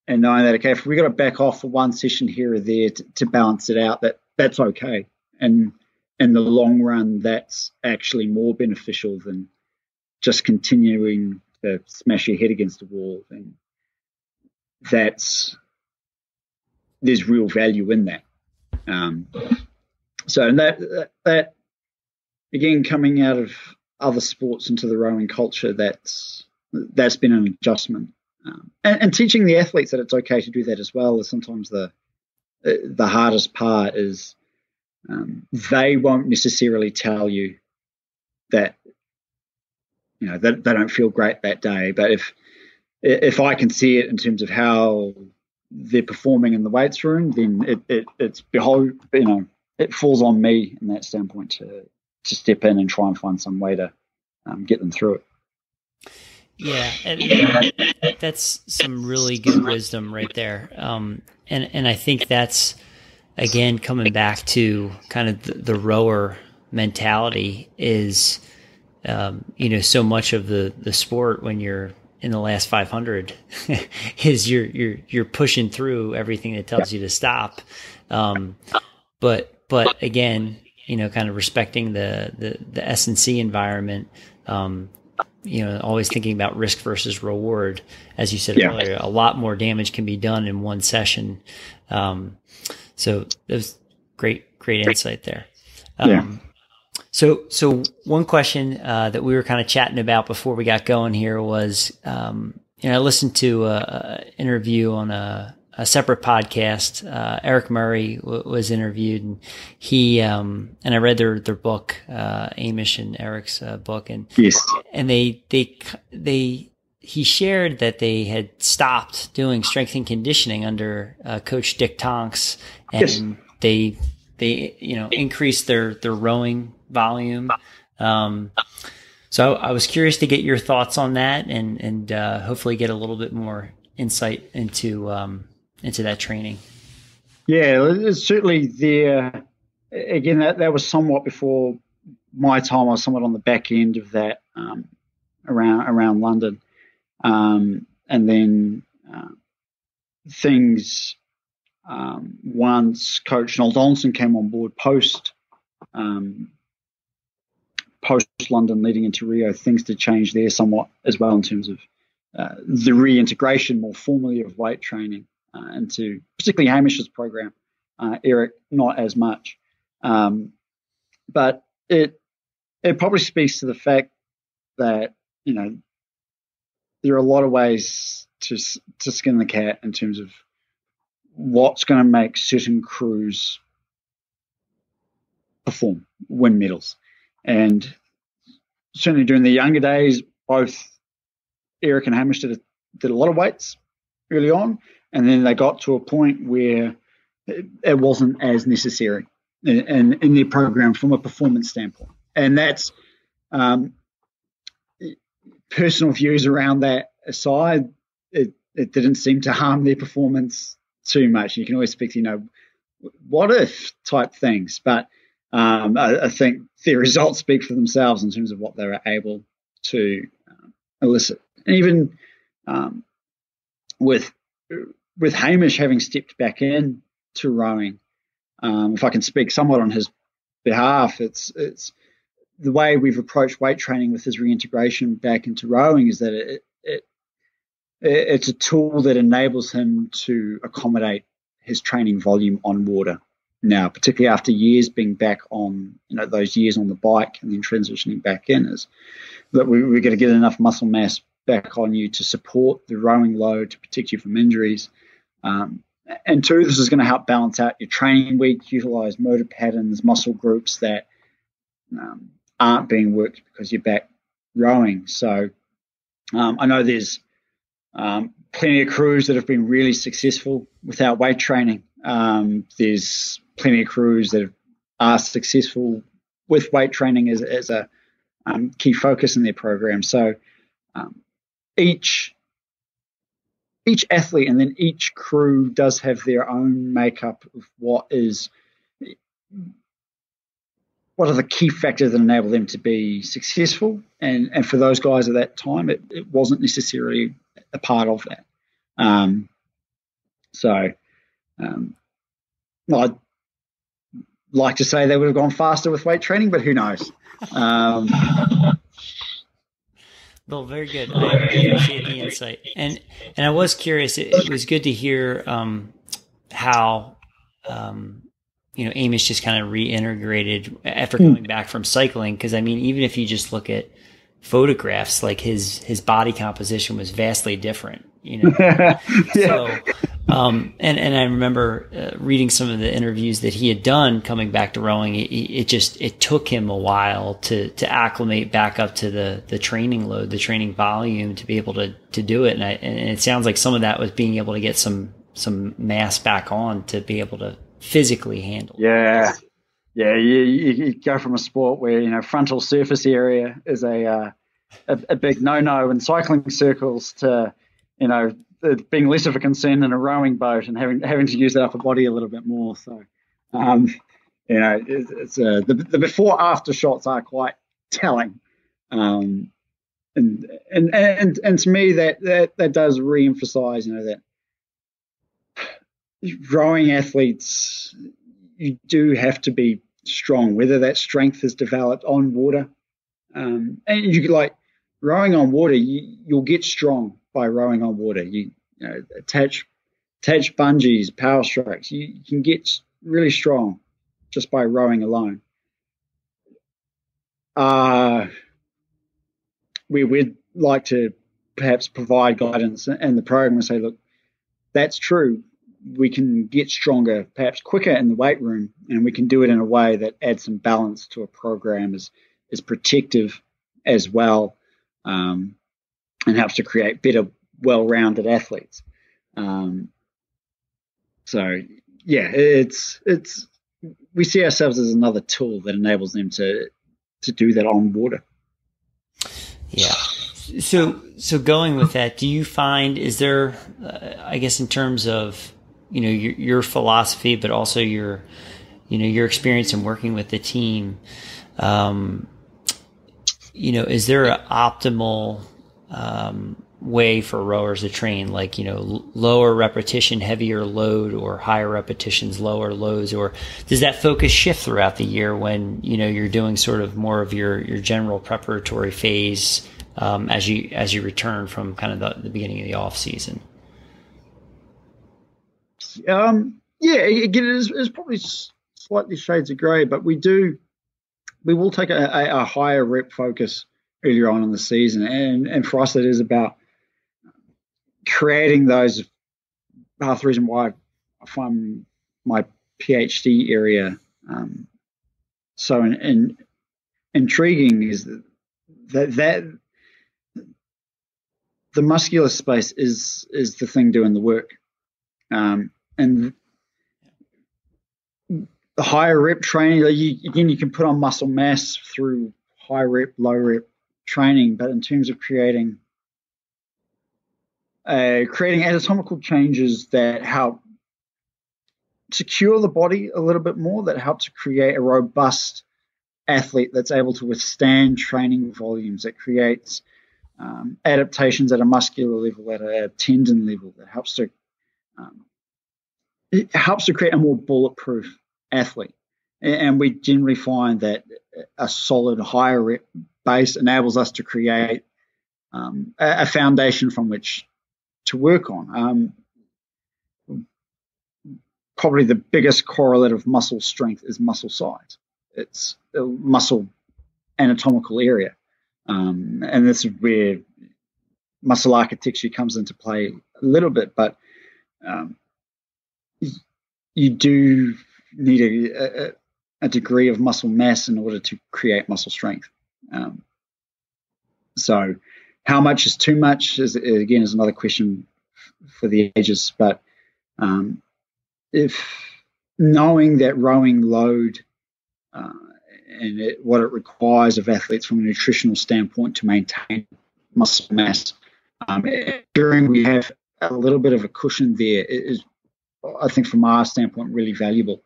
and knowing that, okay, if we got to back off for one session here or there to balance it out, that's okay. And in the long run, that's actually more beneficial than just continuing to smash your head against the wall. And there's real value in that. So that again, coming out of other sports into the rowing culture, that's been an adjustment. And teaching the athletes that it's okay to do that as well is sometimes the hardest part. Is they won't necessarily tell you that that they don't feel great that day, but if I can see it in terms of how they're performing in the weights room, then it falls on me in that standpoint to step in and try and find some way to get them through it. Yeah, and that's some really good wisdom right there. And I think that's, again, coming back to kind of the rower mentality is, so much of the sport when you're in the last 500 is you're pushing through everything that tells you to stop. But again, kind of respecting the S&C environment, always thinking about risk versus reward. As you said earlier, a lot more damage can be done in one session. So there's great insight there. So one question that we were kind of chatting about before we got going here was, I listened to an interview on a separate podcast. Eric Murray was interviewed, and he and I read their book, Amish and Eric's book, and he shared that they had stopped doing strength and conditioning under Coach Dick Tonks, and they increased their rowing volume. So I was curious to get your thoughts on that, and hopefully get a little bit more insight into that training. Yeah, it's certainly there. Again, that was somewhat before my time. I was somewhat on the back end of that, around London, and then things. Once Coach Noel Donaldson came on board post London leading into Rio, things did change there somewhat as well in terms of the reintegration more formally of weight training into particularly Hamish's program. Eric, not as much. But it probably speaks to the fact that, there are a lot of ways to skin the cat in terms of what's going to make certain crews perform, win medals. And certainly during the younger days, both Eric and Hamish did a lot of weights early on, and then they got to a point where it wasn't as necessary in their program from a performance standpoint. And that's personal views around that aside, it didn't seem to harm their performance too much. You can always speak to, what if type things, but I think their results speak for themselves in terms of what they were able to elicit. And even with Hamish having stepped back in to rowing, if I can speak somewhat on his behalf, it's the way we've approached weight training with his reintegration back into rowing is that it's a tool that enables him to accommodate his training volume on water. now, particularly after years being back on, those years on the bike and then transitioning back in, is that we're going to get enough muscle mass back on you to support the rowing load, to protect you from injuries. And two, this is going to help balance out your training week, utilize motor patterns, muscle groups that aren't being worked because you're back rowing. So I know there's plenty of crews that have been really successful without weight training. There's plenty of crews that are successful with weight training as a key focus in their program. So each athlete and then each crew does have their own makeup of what are the key factors that enable them to be successful. And for those guys at that time, it wasn't necessarily a part of that. I'd like to say they would have gone faster with weight training, but who knows? Well, very good. I appreciate the insight. And I was curious, it was good to hear how Amos just kind of reintegrated after coming back from cycling. Because I mean, even if you just look at photographs, like his body composition was vastly different. Yeah. So, and I remember reading some of the interviews that he had done coming back to rowing. It took him a while to acclimate back up to the training load, the training volume, to be able to do it. And it sounds like some of that was being able to get some mass back on to be able to physically handle. Yeah. Yeah. You go from a sport where, frontal surface area is a big no-no in cycling circles to, being less of a concern in a rowing boat and having to use the upper body a little bit more. So, it's the before after shots are quite telling. And to me that does re-emphasize, that rowing athletes, you do have to be strong, whether that strength is developed on water. And you like rowing on water, you'll get strong by rowing on water. You attach bungees, power strokes. You can get really strong just by rowing alone. We'd like to perhaps provide guidance in the program and say, look, that's true. We can get stronger, perhaps quicker in the weight room, and we can do it in a way that adds some balance to a program, is protective as well, and helps to create better, well-rounded athletes. It's we see ourselves as another tool that enables them to do that on water. Yeah. So going with that, do you find, is there, I guess in terms of, your philosophy, but also your experience in working with the team, is there an optimal way for rowers to train, like, lower repetition, heavier load, or higher repetitions, lower loads? Or does that focus shift throughout the year when, you're doing sort of more of your general preparatory phase as you return from kind of the beginning of the off season? Again, it is probably slightly shades of grey, but we will take a higher rep focus earlier on in the season, and for us it is about creating those. Half the reason why I find my PhD area so intriguing is that the muscular space is the thing doing the work, and the higher rep training, you can put on muscle mass through high rep, low rep training, but in terms of creating anatomical changes that help secure the body a little bit more, that help to create a robust athlete that's able to withstand training volumes, that creates adaptations at a muscular level, at a tendon level, that helps to create a more bulletproof athlete. And we generally find that a solid higher rep base enables us to create a foundation from which to work on. probably the biggest correlate of muscle strength is muscle size. It's a muscle anatomical area. And this is where muscle architecture comes into play a little bit, but you do need a degree of muscle mass in order to create muscle strength. So how much is too much is another question for the ages, but if knowing that rowing load and what it requires of athletes from a nutritional standpoint to maintain muscle mass, ensuring we have a little bit of a cushion there is, I think, from our standpoint, really valuable.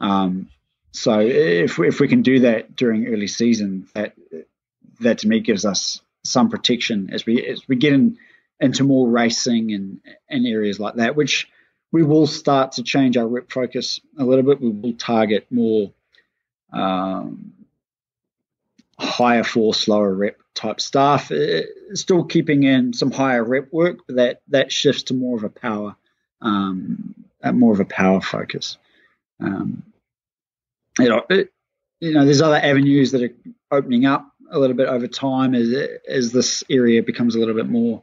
So if we can do that during early season, that to me gives us some protection as we get into more racing and areas like that, which we will start to change our rep focus a little bit. We will target more higher force, lower rep type stuff, still keeping in some higher rep work, but that shifts to more of a power focus. There's other avenues that are opening up a little bit over time as this area becomes a little bit more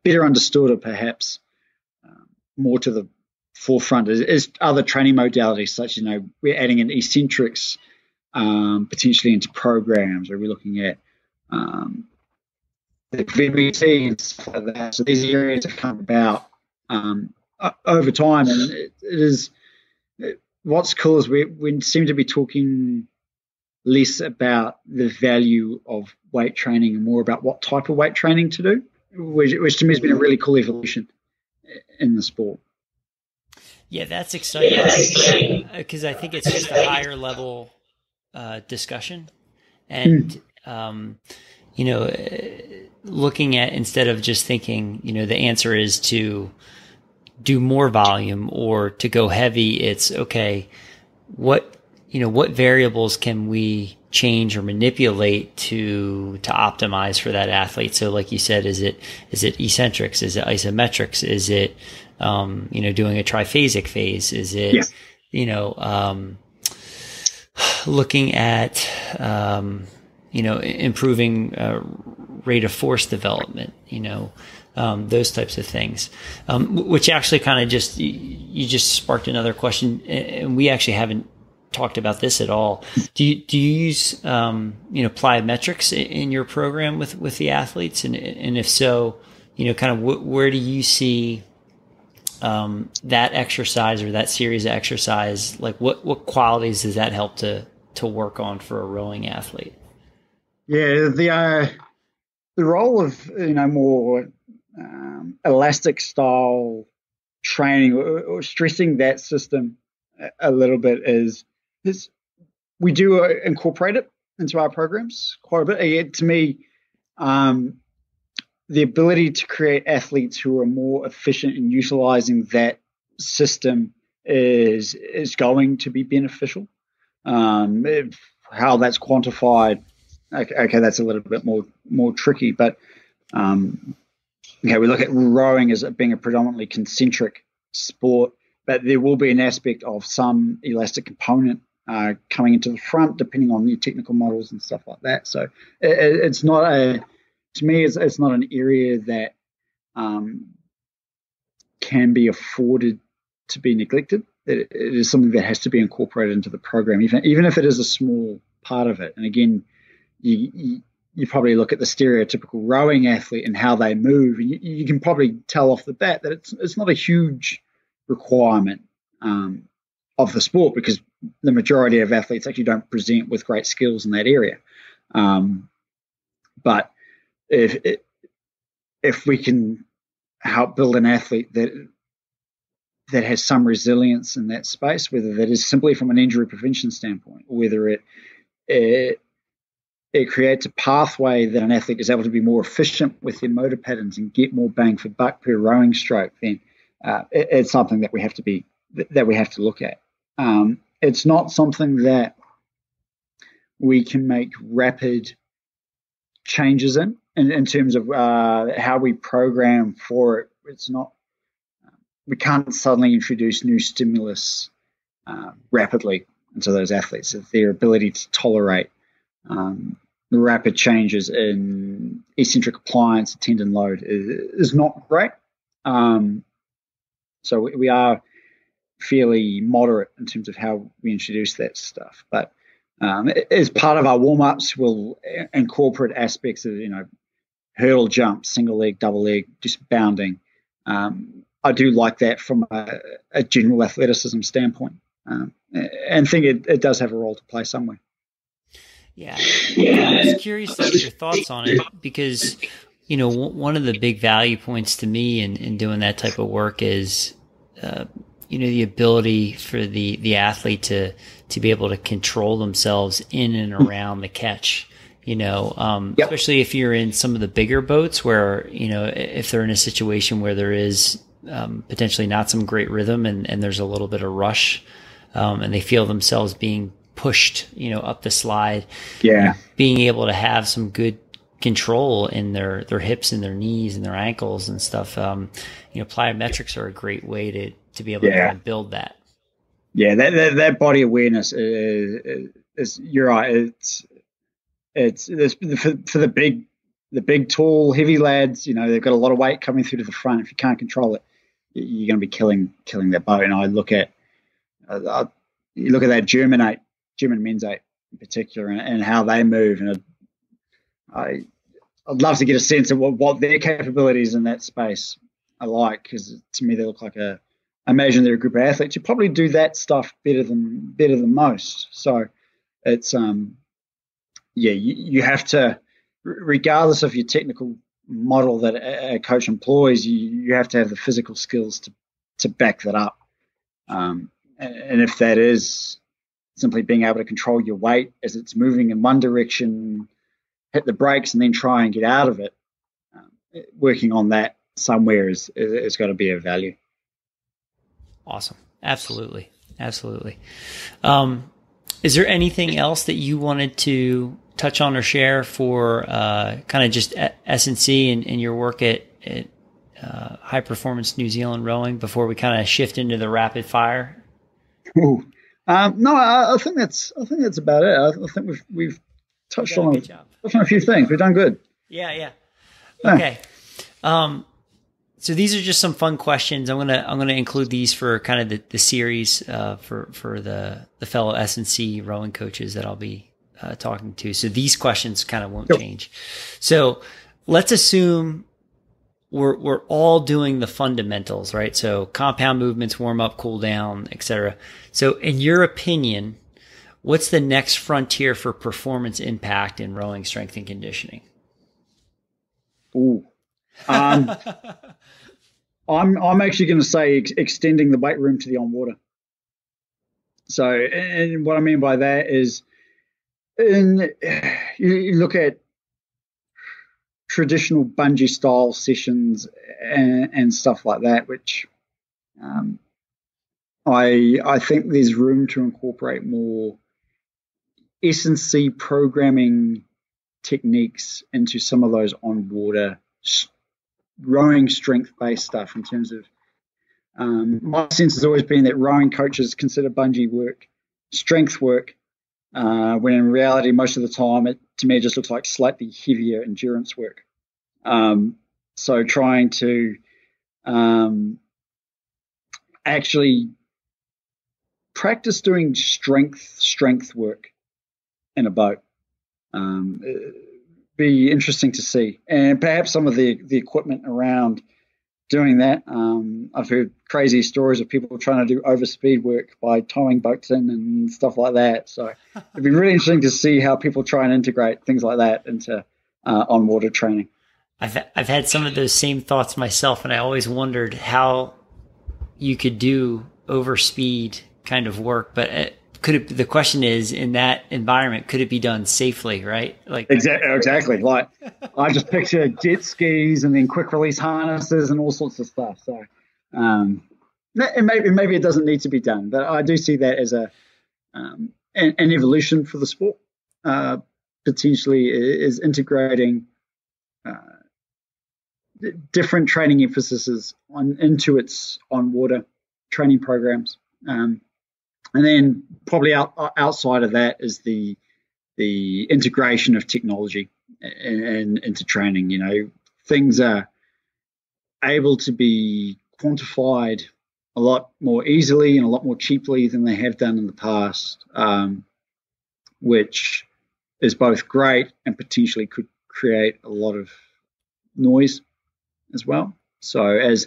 better understood, or perhaps more to the forefront is other training modalities, such we're adding in eccentrics potentially into programs, or we're looking at the VBT and stuff like that. So these areas have come about over time, and it is what's cool is we seem to be talking less about the value of weight training and more about what type of weight training to do, which to me has been a really cool evolution in the sport. Yeah, that's exciting because I think it's just a higher level discussion, and looking at, instead of just thinking, the answer is to do more volume or to go heavy, it's okay, what variables can we change or manipulate to optimize for that athlete? So like you said, is it eccentrics? Is it isometrics? Is it, doing a triphasic phase? Is it, yes. Looking at, improving rate of force development, those types of things, which actually kind of you just sparked another question, and we actually haven't talked about this at all. Do you use plyometrics in your program with the athletes, and if so, kind of where do you see that exercise or that series of exercise, like what qualities does that help to work on for a rowing athlete? Yeah, the role of more elastic style training, or stressing that system a little bit, is we do incorporate it into our programs quite a bit. To me, the ability to create athletes who are more efficient in utilizing that system is going to be beneficial. How that's quantified, okay, that's a little bit more tricky, but we look at rowing as being a predominantly concentric sport, but there will be an aspect of some elastic component coming into the front, depending on your technical models and stuff like that. So it's not it's not an area that can be afforded to be neglected. It is something that has to be incorporated into the program, even if it is a small part of it. And again, you probably look at the stereotypical rowing athlete and how they move, and you can probably tell off the bat that it's not a huge requirement of the sport, because the majority of athletes actually don't present with great skills in that area. But if we can help build an athlete that has some resilience in that space, whether that is simply from an injury prevention standpoint, or whether it creates a pathway that an athlete is able to be more efficient with their motor patterns and get more bang for buck per rowing stroke, then it's something that we have to look at. It's not something that we can make rapid changes in terms of how we program for it. It's not. we can't suddenly introduce new stimulus rapidly into those athletes. Their ability to tolerate the rapid changes in eccentric appliance, tendon load is not great. So we are fairly moderate in terms of how we introduce that stuff. But as part of our warm-ups, we'll incorporate aspects of, hurdle jumps, single leg, double leg, just bounding. I do like that from a general athleticism standpoint, and think it does have a role to play somewhere. Yeah. I was curious to get your thoughts on it because, one of the big value points to me in doing that type of work is, the ability for the athlete to be able to control themselves in and around the catch, especially if you're in some of the bigger boats where, if they're in a situation where there is potentially not some great rhythm and there's a little bit of rush, and they feel themselves being pushed, up the slide. Yeah. Being able to have some good control in their hips and their knees and their ankles and stuff. Plyometrics are a great way to be able to kind of build that. Yeah. That body awareness is you're right. It's for the big, tall, heavy lads, they've got a lot of weight coming through to the front. If you can't control it, you're going to be killing that boat. And I look at, you look at that German men's eight in particular, and how they move, and I'd love to get a sense of what their capabilities in that space are like, because to me they look like I imagine they're a group of athletes who probably do that stuff better than most. So it's you have to, regardless of your technical model that a coach employs, you have to have the physical skills to back that up. And if that is simply being able to control your weight as it's moving in one direction, hit the brakes, and then try and get out of it, working on that somewhere is got to be of value. Awesome. Absolutely. Is there anything else that you wanted to touch on or share for kind of just S&C and your work at High Performance New Zealand Rowing before we kind of shift into the rapid fire? Ooh. No, I think that's about it. I think we've touched on a few things. We've done good. Yeah. Okay. So these are just some fun questions. I'm gonna include these for kind of the series for the fellow S&C rowing coaches that I'll be talking to. So these questions kind of won't change. So let's assume we're all doing the fundamentals, right? So compound movements, warm up, cool down, etc. So in your opinion, what's the next frontier for performance impact in rowing strength and conditioning? Ooh. I'm actually going to say extending the weight room to the on water. So, and what I mean by that is, you look at traditional bungee style sessions and stuff like that, which I think there's room to incorporate more S&C programming techniques into some of those on water rowing strength based stuff. In terms of my sense has always been that rowing coaches consider bungee work strength work, when in reality most of the time to me it just looks like slightly heavier endurance work. So trying to actually practice doing strength work in a boat. Be interesting to see, and perhaps some of the equipment around doing that. I've heard crazy stories of people trying to do overspeed work by towing boats in and stuff like that. So it'd be really interesting to see how people try and integrate things like that into on water training. I've had some of those same thoughts myself, and I always wondered how you could do overspeed kind of work, but the question is, in that environment, could it be done safely, right? Like exactly. Like I just picture jet skis and then quick release harnesses and all sorts of stuff. So, and maybe it doesn't need to be done, but I do see that as an evolution for the sport. Potentially is integrating different training emphases into its on water training programs. And then probably outside of that is the integration of technology and into training. You know, things are able to be quantified a lot more easily and a lot more cheaply than they have done in the past, which is both great and potentially could create a lot of noise as well. So as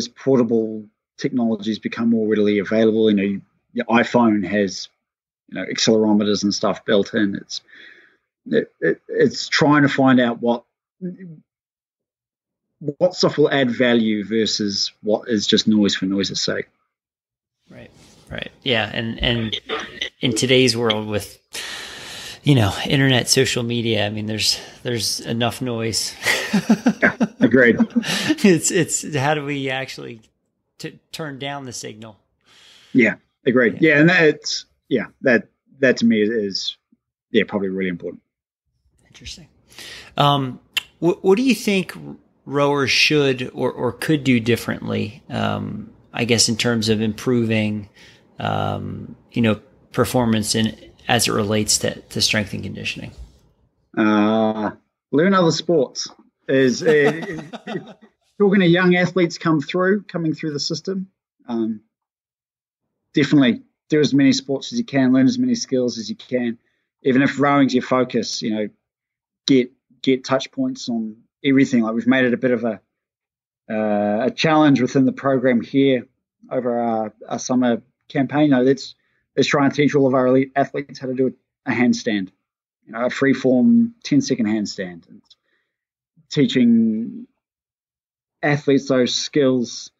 portable technologies become more readily available, you know, your iPhone has, you know, accelerometers and stuff built in. It's trying to find out what stuff will add value versus what is just noise for noise's sake. Right. Yeah. And in today's world with, you know, internet, social media, I mean, there's enough noise. Yeah, agreed. It's how do we actually turn down the signal? Yeah, agreed. Yeah. And that to me is probably really important. Interesting. What do you think rowers should or could do differently, I guess, in terms of improving, you know, performance as it relates to strength and conditioning? Learn other sports. Talking to young athletes coming through the system, definitely do as many sports as you can, learn as many skills as you can. Even if rowing's your focus, you know, get touch points on everything. Like, we've made it a bit of a challenge within the program here over our summer campaign. You know, let's try and teach all of our elite athletes how to do a handstand, you know, a free form 10-second handstand. And teaching athletes those skills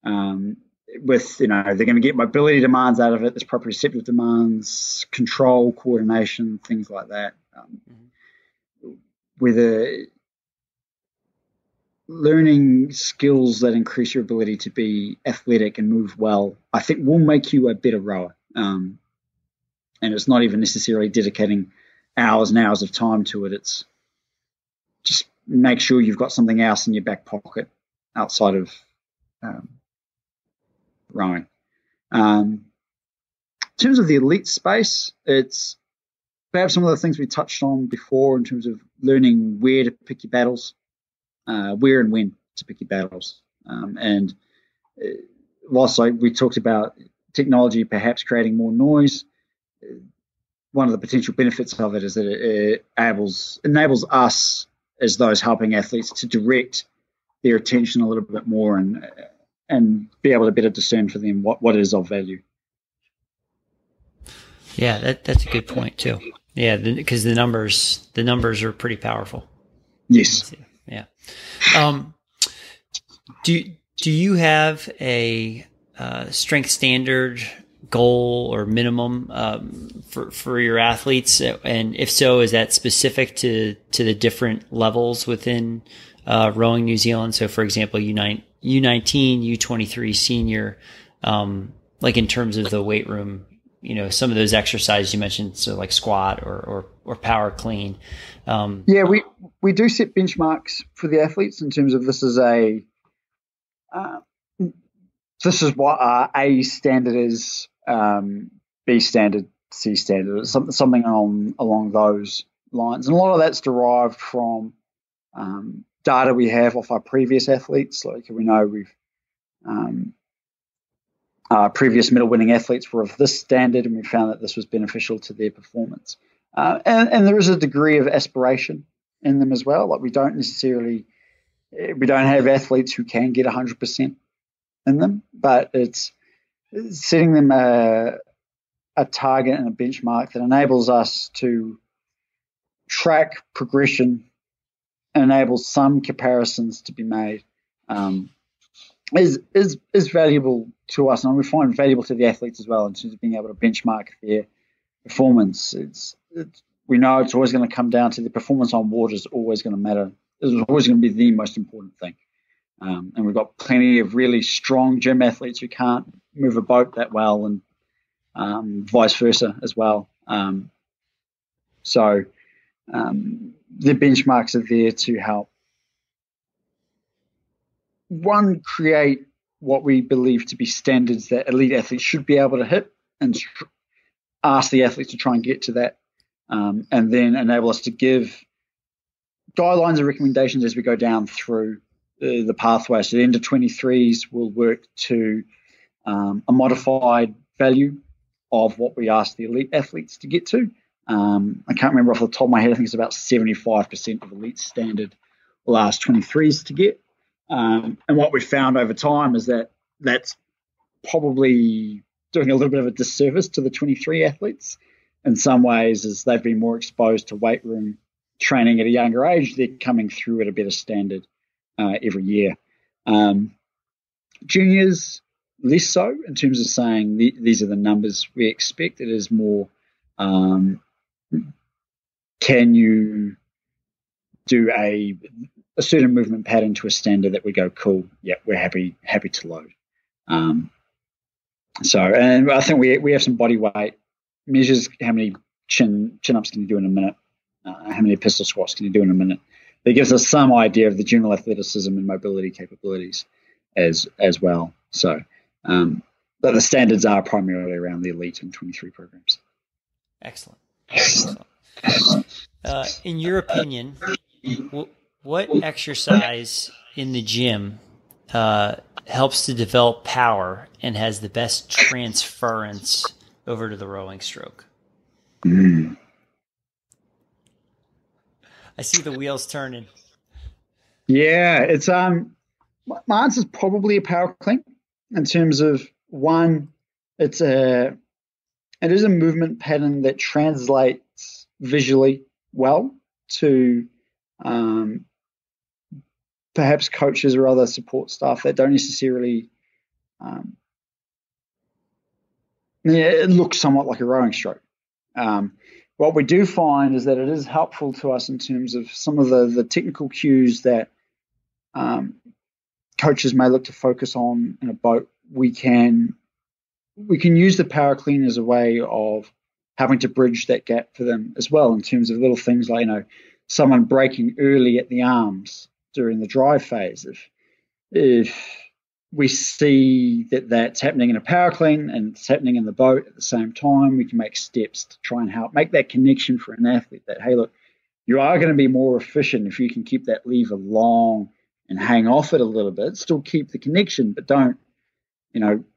with, you know, they're going to get mobility demands out of it. There's proprioceptive demands, control, coordination, things like that. Whether learning skills that increase your ability to be athletic and move well, I think will make you a better rower. And it's not even necessarily dedicating hours and hours of time to it. It's just make sure you've got something else in your back pocket outside of rowing. In terms of the elite space, it's perhaps some of the things we touched on before in terms of learning where to pick your battles, where and when to pick your battles. And whilst we talked about technology perhaps creating more noise, one of the potential benefits of it is that it enables us as those helping athletes to direct their attention a little bit more and be able to better discern for them what is of value. Yeah, that's a good point too. Yeah, because the numbers are pretty powerful. Yes. Yeah. Do you have a strength standard goal or minimum for your athletes? And if so, is that specific to the different levels within Rowing New Zealand? So, for example, U19, U23 senior, like in terms of the weight room, you know, some of those exercises you mentioned, so like squat or power clean. Yeah, we do set benchmarks for the athletes in terms of this is what our A standard is, B standard, C standard, something along those lines. And a lot of that's derived from data we have off our previous athletes. Like, we know our previous medal winning athletes were of this standard, and we found that this was beneficial to their performance. And there is a degree of aspiration in them as well. Like, we don't have athletes who can get 100% in them, but it's setting them a target and a benchmark that enables us to track progression and enables some comparisons to be made, is valuable to us, and we find valuable to the athletes as well in terms of being able to benchmark their performance. We know it's always going to come down to the performance on water is always going to matter. It's always going to be the most important thing. And we've got plenty of really strong gym athletes who can't move a boat that well, and vice versa as well. So the benchmarks are there to help create what we believe to be standards that elite athletes should be able to hit, and ask the athletes to try and get to that, and then enable us to give guidelines and recommendations as we go down through the pathway. So the end of 23s will work to a modified value of what we ask the elite athletes to get to. I can't remember off the top of my head. I think it's about 75% of elite standard will ask 23s to get. And what we found over time is that that's probably doing a little bit of a disservice to the 23 athletes in some ways, as they've been more exposed to weight room training at a younger age. They're coming through at a better standard every year. Juniors, less so in terms of saying these are the numbers we expect. It is more, can you do a certain movement pattern to a standard that we go, cool, yeah, we're happy to load. And I think we have some body weight measures. How many chin ups can you do in a minute? How many pistol squats can you do in a minute? That gives us some idea of the general athleticism and mobility capabilities as well. So, but the standards are primarily around the elite and 23 programs. Excellent. In your opinion, what exercise in the gym helps to develop power and has the best transference over to the rowing stroke? I see the wheels turning. Yeah, it's my answer is probably a power clean. In terms of one, it is a movement pattern that translates visually well to perhaps coaches or other support staff that don't necessarily it looks somewhat like a rowing stroke. What we do find is that it is helpful to us in terms of some of the technical cues that coaches may look to focus on in a boat. We can use the power clean as a way of having to bridge that gap for them as well, in terms of little things like, someone breaking early at the arms during the drive phase. If we see that that's happening in a power clean and it's happening in the boat at the same time, we can make steps to try and help make that connection for an athlete that, hey, look, you are going to be more efficient if you can keep that lever long and hang off it a little bit. Still keep the connection, but don't,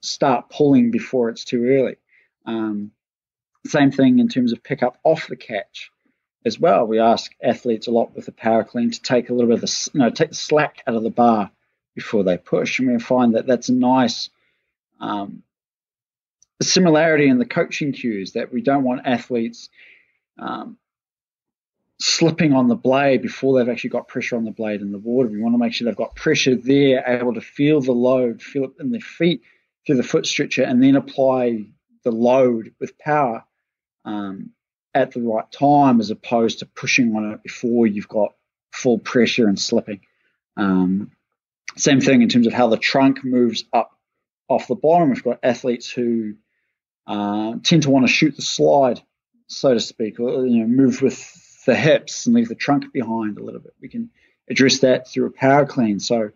start pulling before it's too early. Same thing in terms of pick up off the catch as well. We ask athletes a lot with the power clean to take a little bit of take the slack out of the bar before they push, and we find that that's a nice similarity in the coaching cues, that we don't want athletes slipping on the blade before they've actually got pressure on the blade in the water. We want to make sure they've got pressure there, able to feel the load, feel it in their feet through the foot stretcher, and then apply the load with power at the right time, as opposed to pushing on it before you've got full pressure and slipping. Same thing in terms of how the trunk moves up off the bottom. We've got athletes who tend to want to shoot the slide, so to speak, or move with the hips and leave the trunk behind a little bit. We can address that through a power clean. So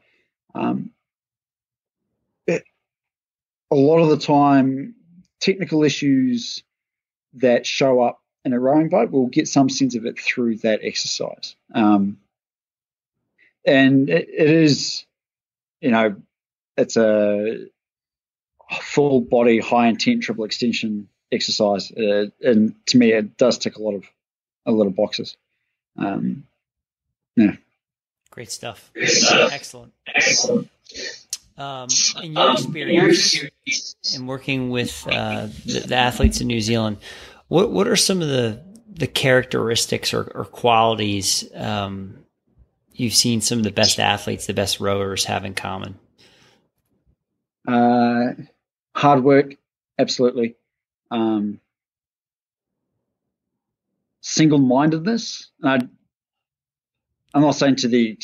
a lot of the time, technical issues that show up in a rowing boat, we'll get some sense of it through that exercise. And it is, it's a full body, high intent triple extension exercise. And to me, it does tick a lot of boxes. Yeah. Great stuff. Excellent. In your experience in working with the athletes in New Zealand, what are some of the characteristics or qualities you've seen some of the best athletes, the best rowers have in common? Hard work, absolutely. Single-mindedness. I'm not saying to the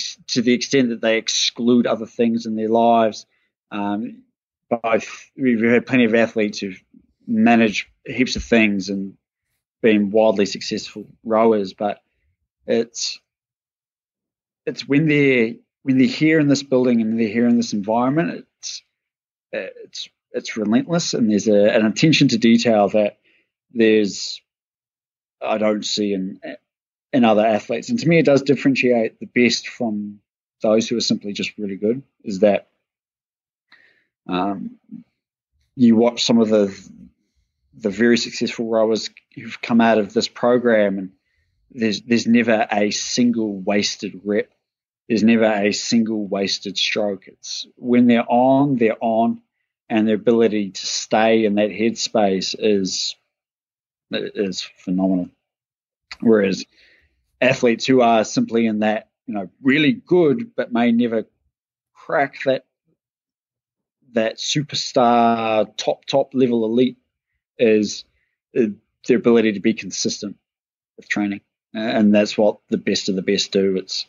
extent that they exclude other things in their lives. We've had plenty of athletes who've managed heaps of things and been wildly successful rowers, but it's when they're when they're here in this building and they're here in this environment, it's relentless, and there's an attention to detail that I don't see in other athletes. And to me, it does differentiate the best from those who are simply just really good. Is that you watch some of the very successful rowers who've come out of this program, and there's never a single wasted rep. There's never a single wasted stroke. It's when they're on, and their ability to stay in that headspace is phenomenal. Whereas athletes who are simply in that, really good, but may never crack that superstar top level elite, is their ability to be consistent with training. And that's what the best of the best do. It's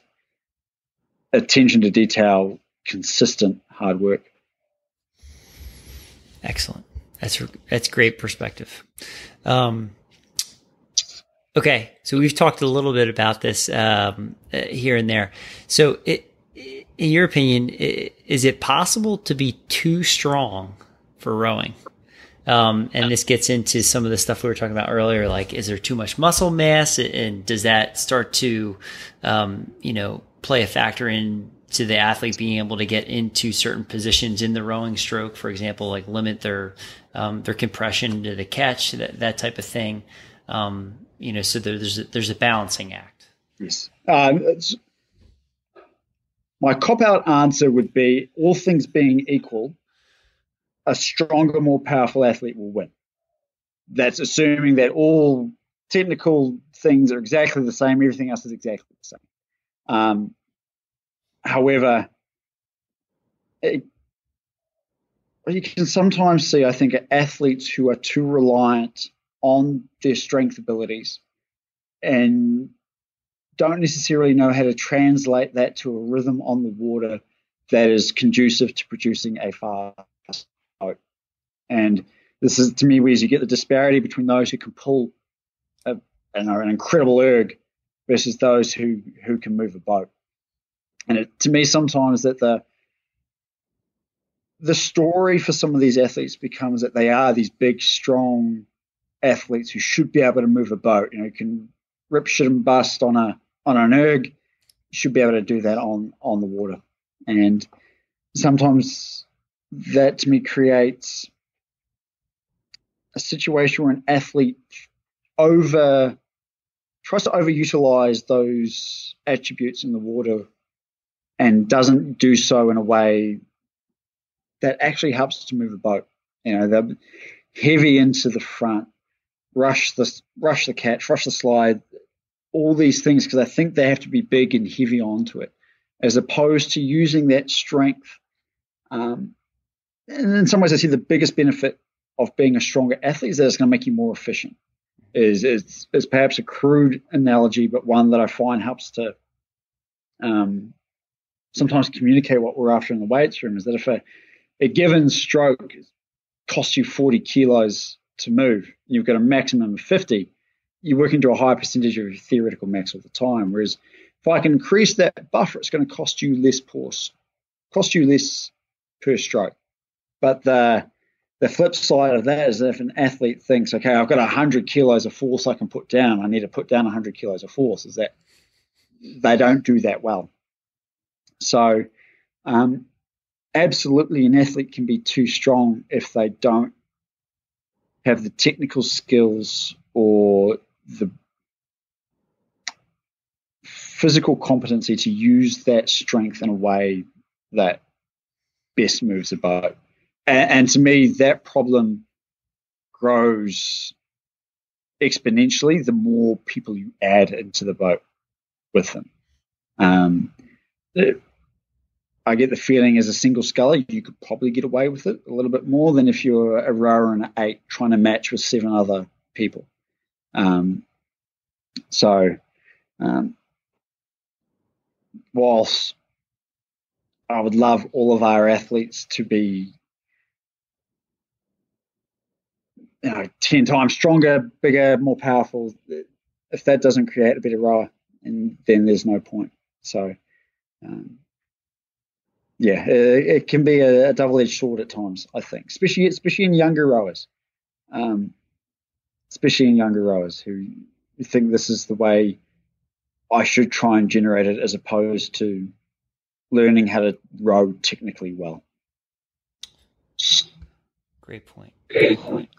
attention to detail, consistent hard work. Excellent. That's great perspective. Okay, so we've talked a little bit about this here and there. So, in your opinion, is it possible to be too strong for rowing? And this gets into some of the stuff we were talking about earlier, like, is there too much muscle mass, and does that start to, play a factor into the athlete being able to get into certain positions in the rowing stroke, for example, like limit their compression to the catch, that type of thing. So there's a balancing act. Yes. My cop-out answer would be, all things being equal, a stronger, more powerful athlete will win. That's assuming that all technical things are exactly the same, everything else is exactly the same. However, you can sometimes see, I think, athletes who are too reliant on their strength abilities and don't necessarily know how to translate that to a rhythm on the water that is conducive to producing a fast boat. And this is, to me, where you get the disparity between those who can pull an incredible erg versus those who can move a boat. And to me, sometimes that the story for some of these athletes becomes that they are these big, strong athletes who should be able to move a boat. Can rip, shit, and bust on an erg, should be able to do that on the water. And sometimes that, to me, creates a situation where an athlete tries to overutilize those attributes in the water and doesn't do so in a way that actually helps to move a boat. They're heavy into the front, rush the catch, rush the slide, all these things, because I think they have to be big and heavy onto it, as opposed to using that strength. And in some ways, I see the biggest benefit of being a stronger athlete is that it's going to make you more efficient. Is perhaps a crude analogy, but one that I find helps to sometimes communicate what we're after in the weights room. Is that if a given stroke costs you 40 kilos to move, you've got a maximum of 50, you're working to a higher percentage of your theoretical max all the time. Whereas if I can increase that buffer, it's going to cost you less per stroke. But the flip side of that is if an athlete thinks, okay, I've got 100 kilos of force I can put down, I need to put down 100 kilos of force, is that they don't do that well. So absolutely an athlete can be too strong if they don't have the technical skills or the physical competency to use that strength in a way that best moves a boat. And to me, that problem grows exponentially the more people you add into the boat with them. I get the feeling as a single sculler, you could probably get away with it a little bit more than if you're a rower and an 8 trying to match with 7 other people. Whilst I would love all of our athletes to be 10 times stronger, bigger, more powerful, if that doesn't create a better rower, then there's no point. So yeah, it can be a double-edged sword at times, I think, especially in younger rowers, um, especially in younger rowers who think this is the way I should try and generate it, as opposed to learning how to row technically well. Great point. Great point.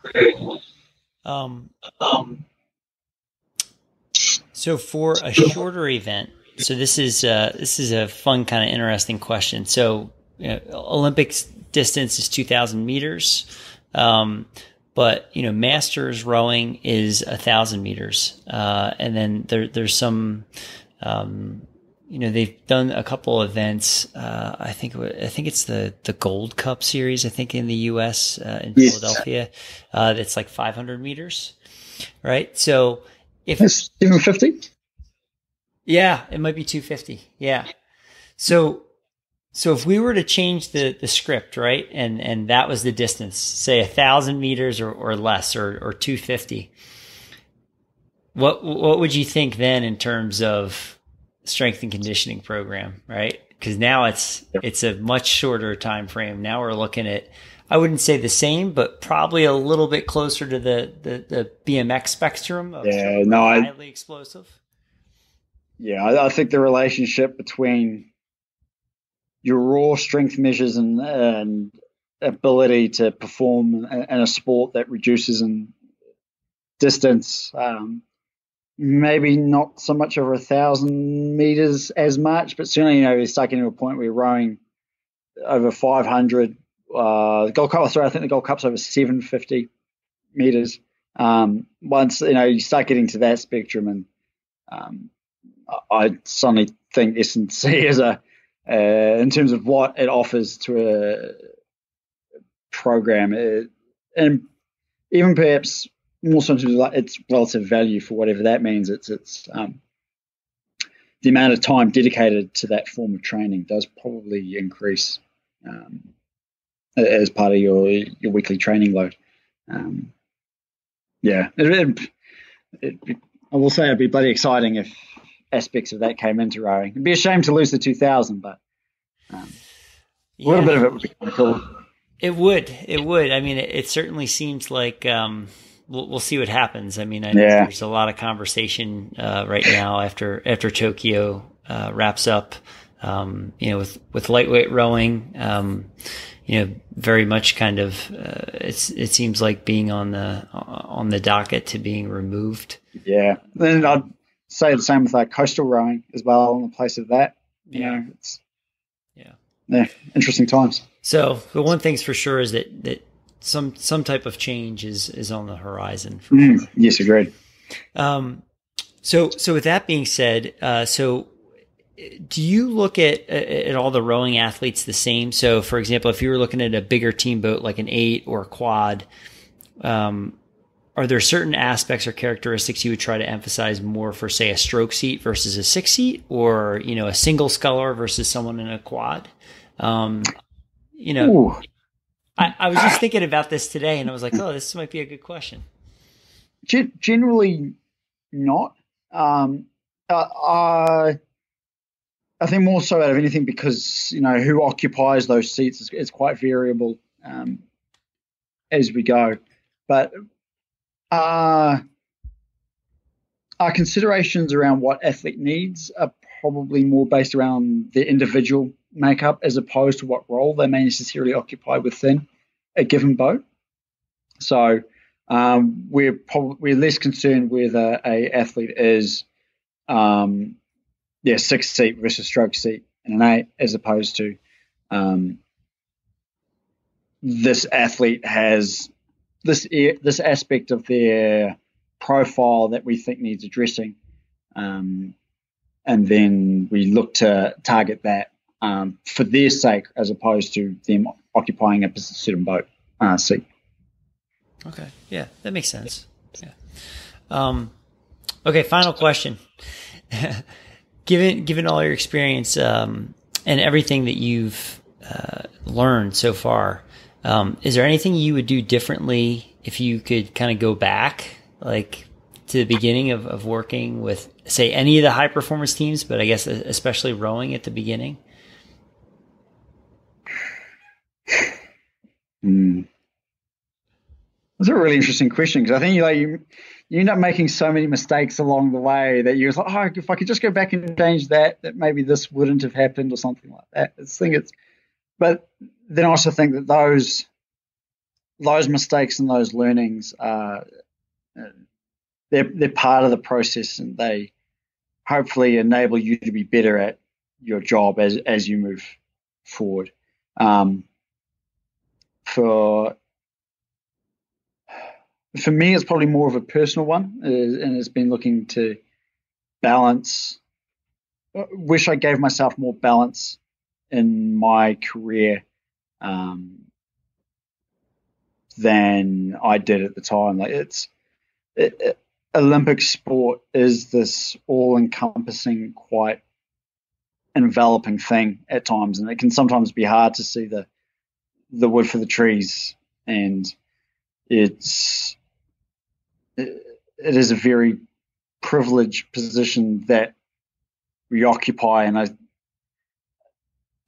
So for a shorter event, so this is a fun kind of interesting question. So Olympics distance is 2,000 meters, but masters rowing is 1,000 meters, and then there's some. They've done a couple events. I think it's the Gold Cup series. I think in the U.S. In Philadelphia, that's like 500 meters, right? So if it's 750, yeah, it might be 250. Yeah. So if we were to change the script, right, and that was the distance, say 1,000 meters or less, or 250, what would you think then in terms of strength and conditioning program, right? Because now it's a much shorter time frame. Now we're looking at, I wouldn't say the same, but probably a little bit closer to the BMX spectrum of highly explosive. Yeah, I think the relationship between your raw strength measures and ability to perform in a sport that reduces in distance, maybe not so much over 1,000 meters as much, but certainly, you start getting to a point where you're rowing over 500. The Gold Cup, I think the Gold Cup's over 750 meters. Once, you start getting to that spectrum, and I suddenly think S&C is in terms of what it offers to a program, and even perhaps more so in terms of like its relative value for whatever that means. It's the amount of time dedicated to that form of training does probably increase as part of your weekly training load. I will say it'd be bloody exciting if aspects of that came into rowing. It'd be a shame to lose the 2,000, but a little bit of it would be kind of cool. It would. I mean, it certainly seems like we'll see what happens. I mean, I know there's a lot of conversation right now after Tokyo wraps up. With lightweight rowing, very much kind of it seems like being on the docket to being removed. Yeah, then I'd say the same with coastal rowing as well in the place of that. It's interesting times. So the one thing's for sure is that some type of change is on the horizon. Sure. Yes, agreed. So with that being said, so do you look at all the rowing athletes the same? So for example, if you were looking at a bigger team boat like an 8 or a quad, are there certain aspects or characteristics you would try to emphasize more for, say, a stroke seat versus a 6 seat, or a single sculler versus someone in a quad? I was just thinking about this today, and I was like, oh, this might be a good question. Generally not. I think more so out of anything because, who occupies those seats is quite variable as we go. But our considerations around what athlete needs are probably more based around their individual makeup as opposed to what role they may necessarily occupy within a given boat. So we're less concerned whether a athlete is 6 seat versus stroke seat in an 8, as opposed to this athlete has this aspect of their profile that we think needs addressing, and then we look to target that for their sake, as opposed to them occupying a certain boat seat. Okay, yeah, that makes sense. Yeah. Okay, final question. Given all your experience and everything that you've learned so far, is there anything you would do differently if you could kind of go back, like to the beginning of working with, say, any of the high performance teams, but I guess especially rowing at the beginning? Hmm. That's a really interesting question, because I think you end up making so many mistakes along the way that you're like, oh, if I could just go back and change that maybe this wouldn't have happened or something like that. But then I also think that those mistakes and those learnings are they're part of the process, and they hopefully enable you to be better at your job as you move forward. For me, it's probably more of a personal one, and it's been looking to balance. Wish I gave myself more balance in my career than I did at the time. Like Olympic sport is this all-encompassing, quite enveloping thing at times, and it can sometimes be hard to see the wood for the trees. And it is a very privileged position that we occupy, and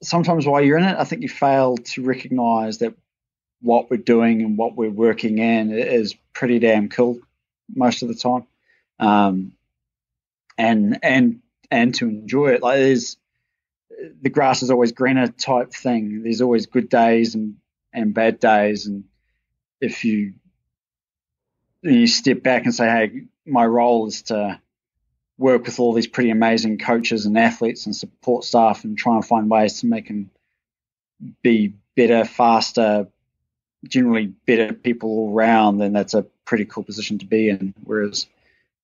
sometimes while you're in it, I think you fail to recognize that what we're doing and what we're working in is pretty damn cool most of the time, and to enjoy it. Like, the grass is always greener type thing. There's always good days and bad days, and if you step back and say, hey, my role is to work with all these pretty amazing coaches and athletes and support staff and try and find ways to make them be better, faster, generally better people all around, then that's a pretty cool position to be in. Whereas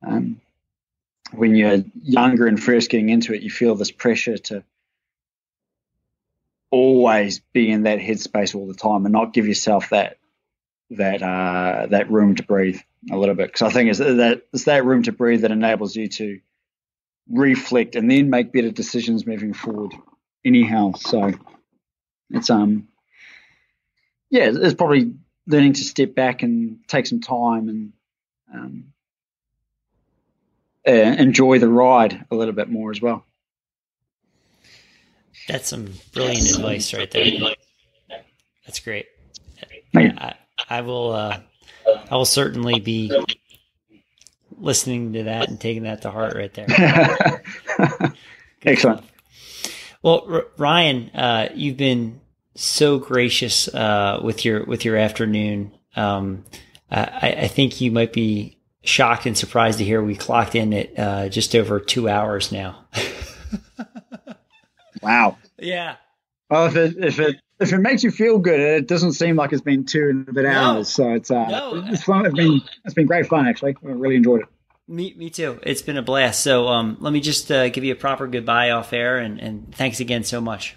when you're younger and first getting into it, you feel this pressure to always be in that headspace all the time and not give yourself that room to breathe a little bit. Because I think it's that room to breathe that enables you to reflect and then make better decisions moving forward anyhow. So it's it's probably learning to step back and take some time and enjoy the ride a little bit more as well. That's some brilliant advice right there. That's great. I will certainly be listening to that and taking that to heart right there. Excellent. Well, Ryan, you've been so gracious with your afternoon. I think you might be shocked and surprised to hear we clocked in at just over 2 hours now. Wow. Yeah. Well, if it makes you feel good, it doesn't seem like it's been 2 and a bit hours. So it's fun. It's been great fun, actually. I really enjoyed it. Me too. It's been a blast. So let me just give you a proper goodbye off air, and thanks again so much.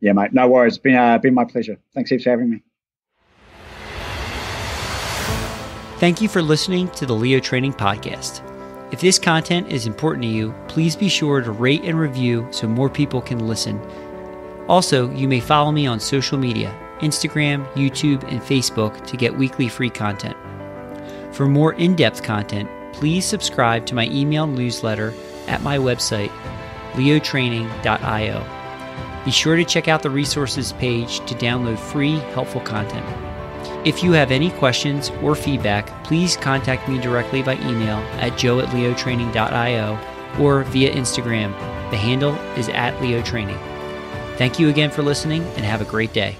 Yeah, mate. No worries. It's been my pleasure. Thanks heaps for having me. Thank you for listening to the Leo Training Podcast. If this content is important to you, please be sure to rate and review so more people can listen. Also, you may follow me on social media, Instagram, YouTube, and Facebook to get weekly free content. For more in-depth content, please subscribe to my email newsletter at my website, leotraining.io. Be sure to check out the resources page to download free, helpful content. If you have any questions or feedback, please contact me directly by email at joe@leotraining.io or via Instagram. The handle is @leotraining. Thank you again for listening, and have a great day.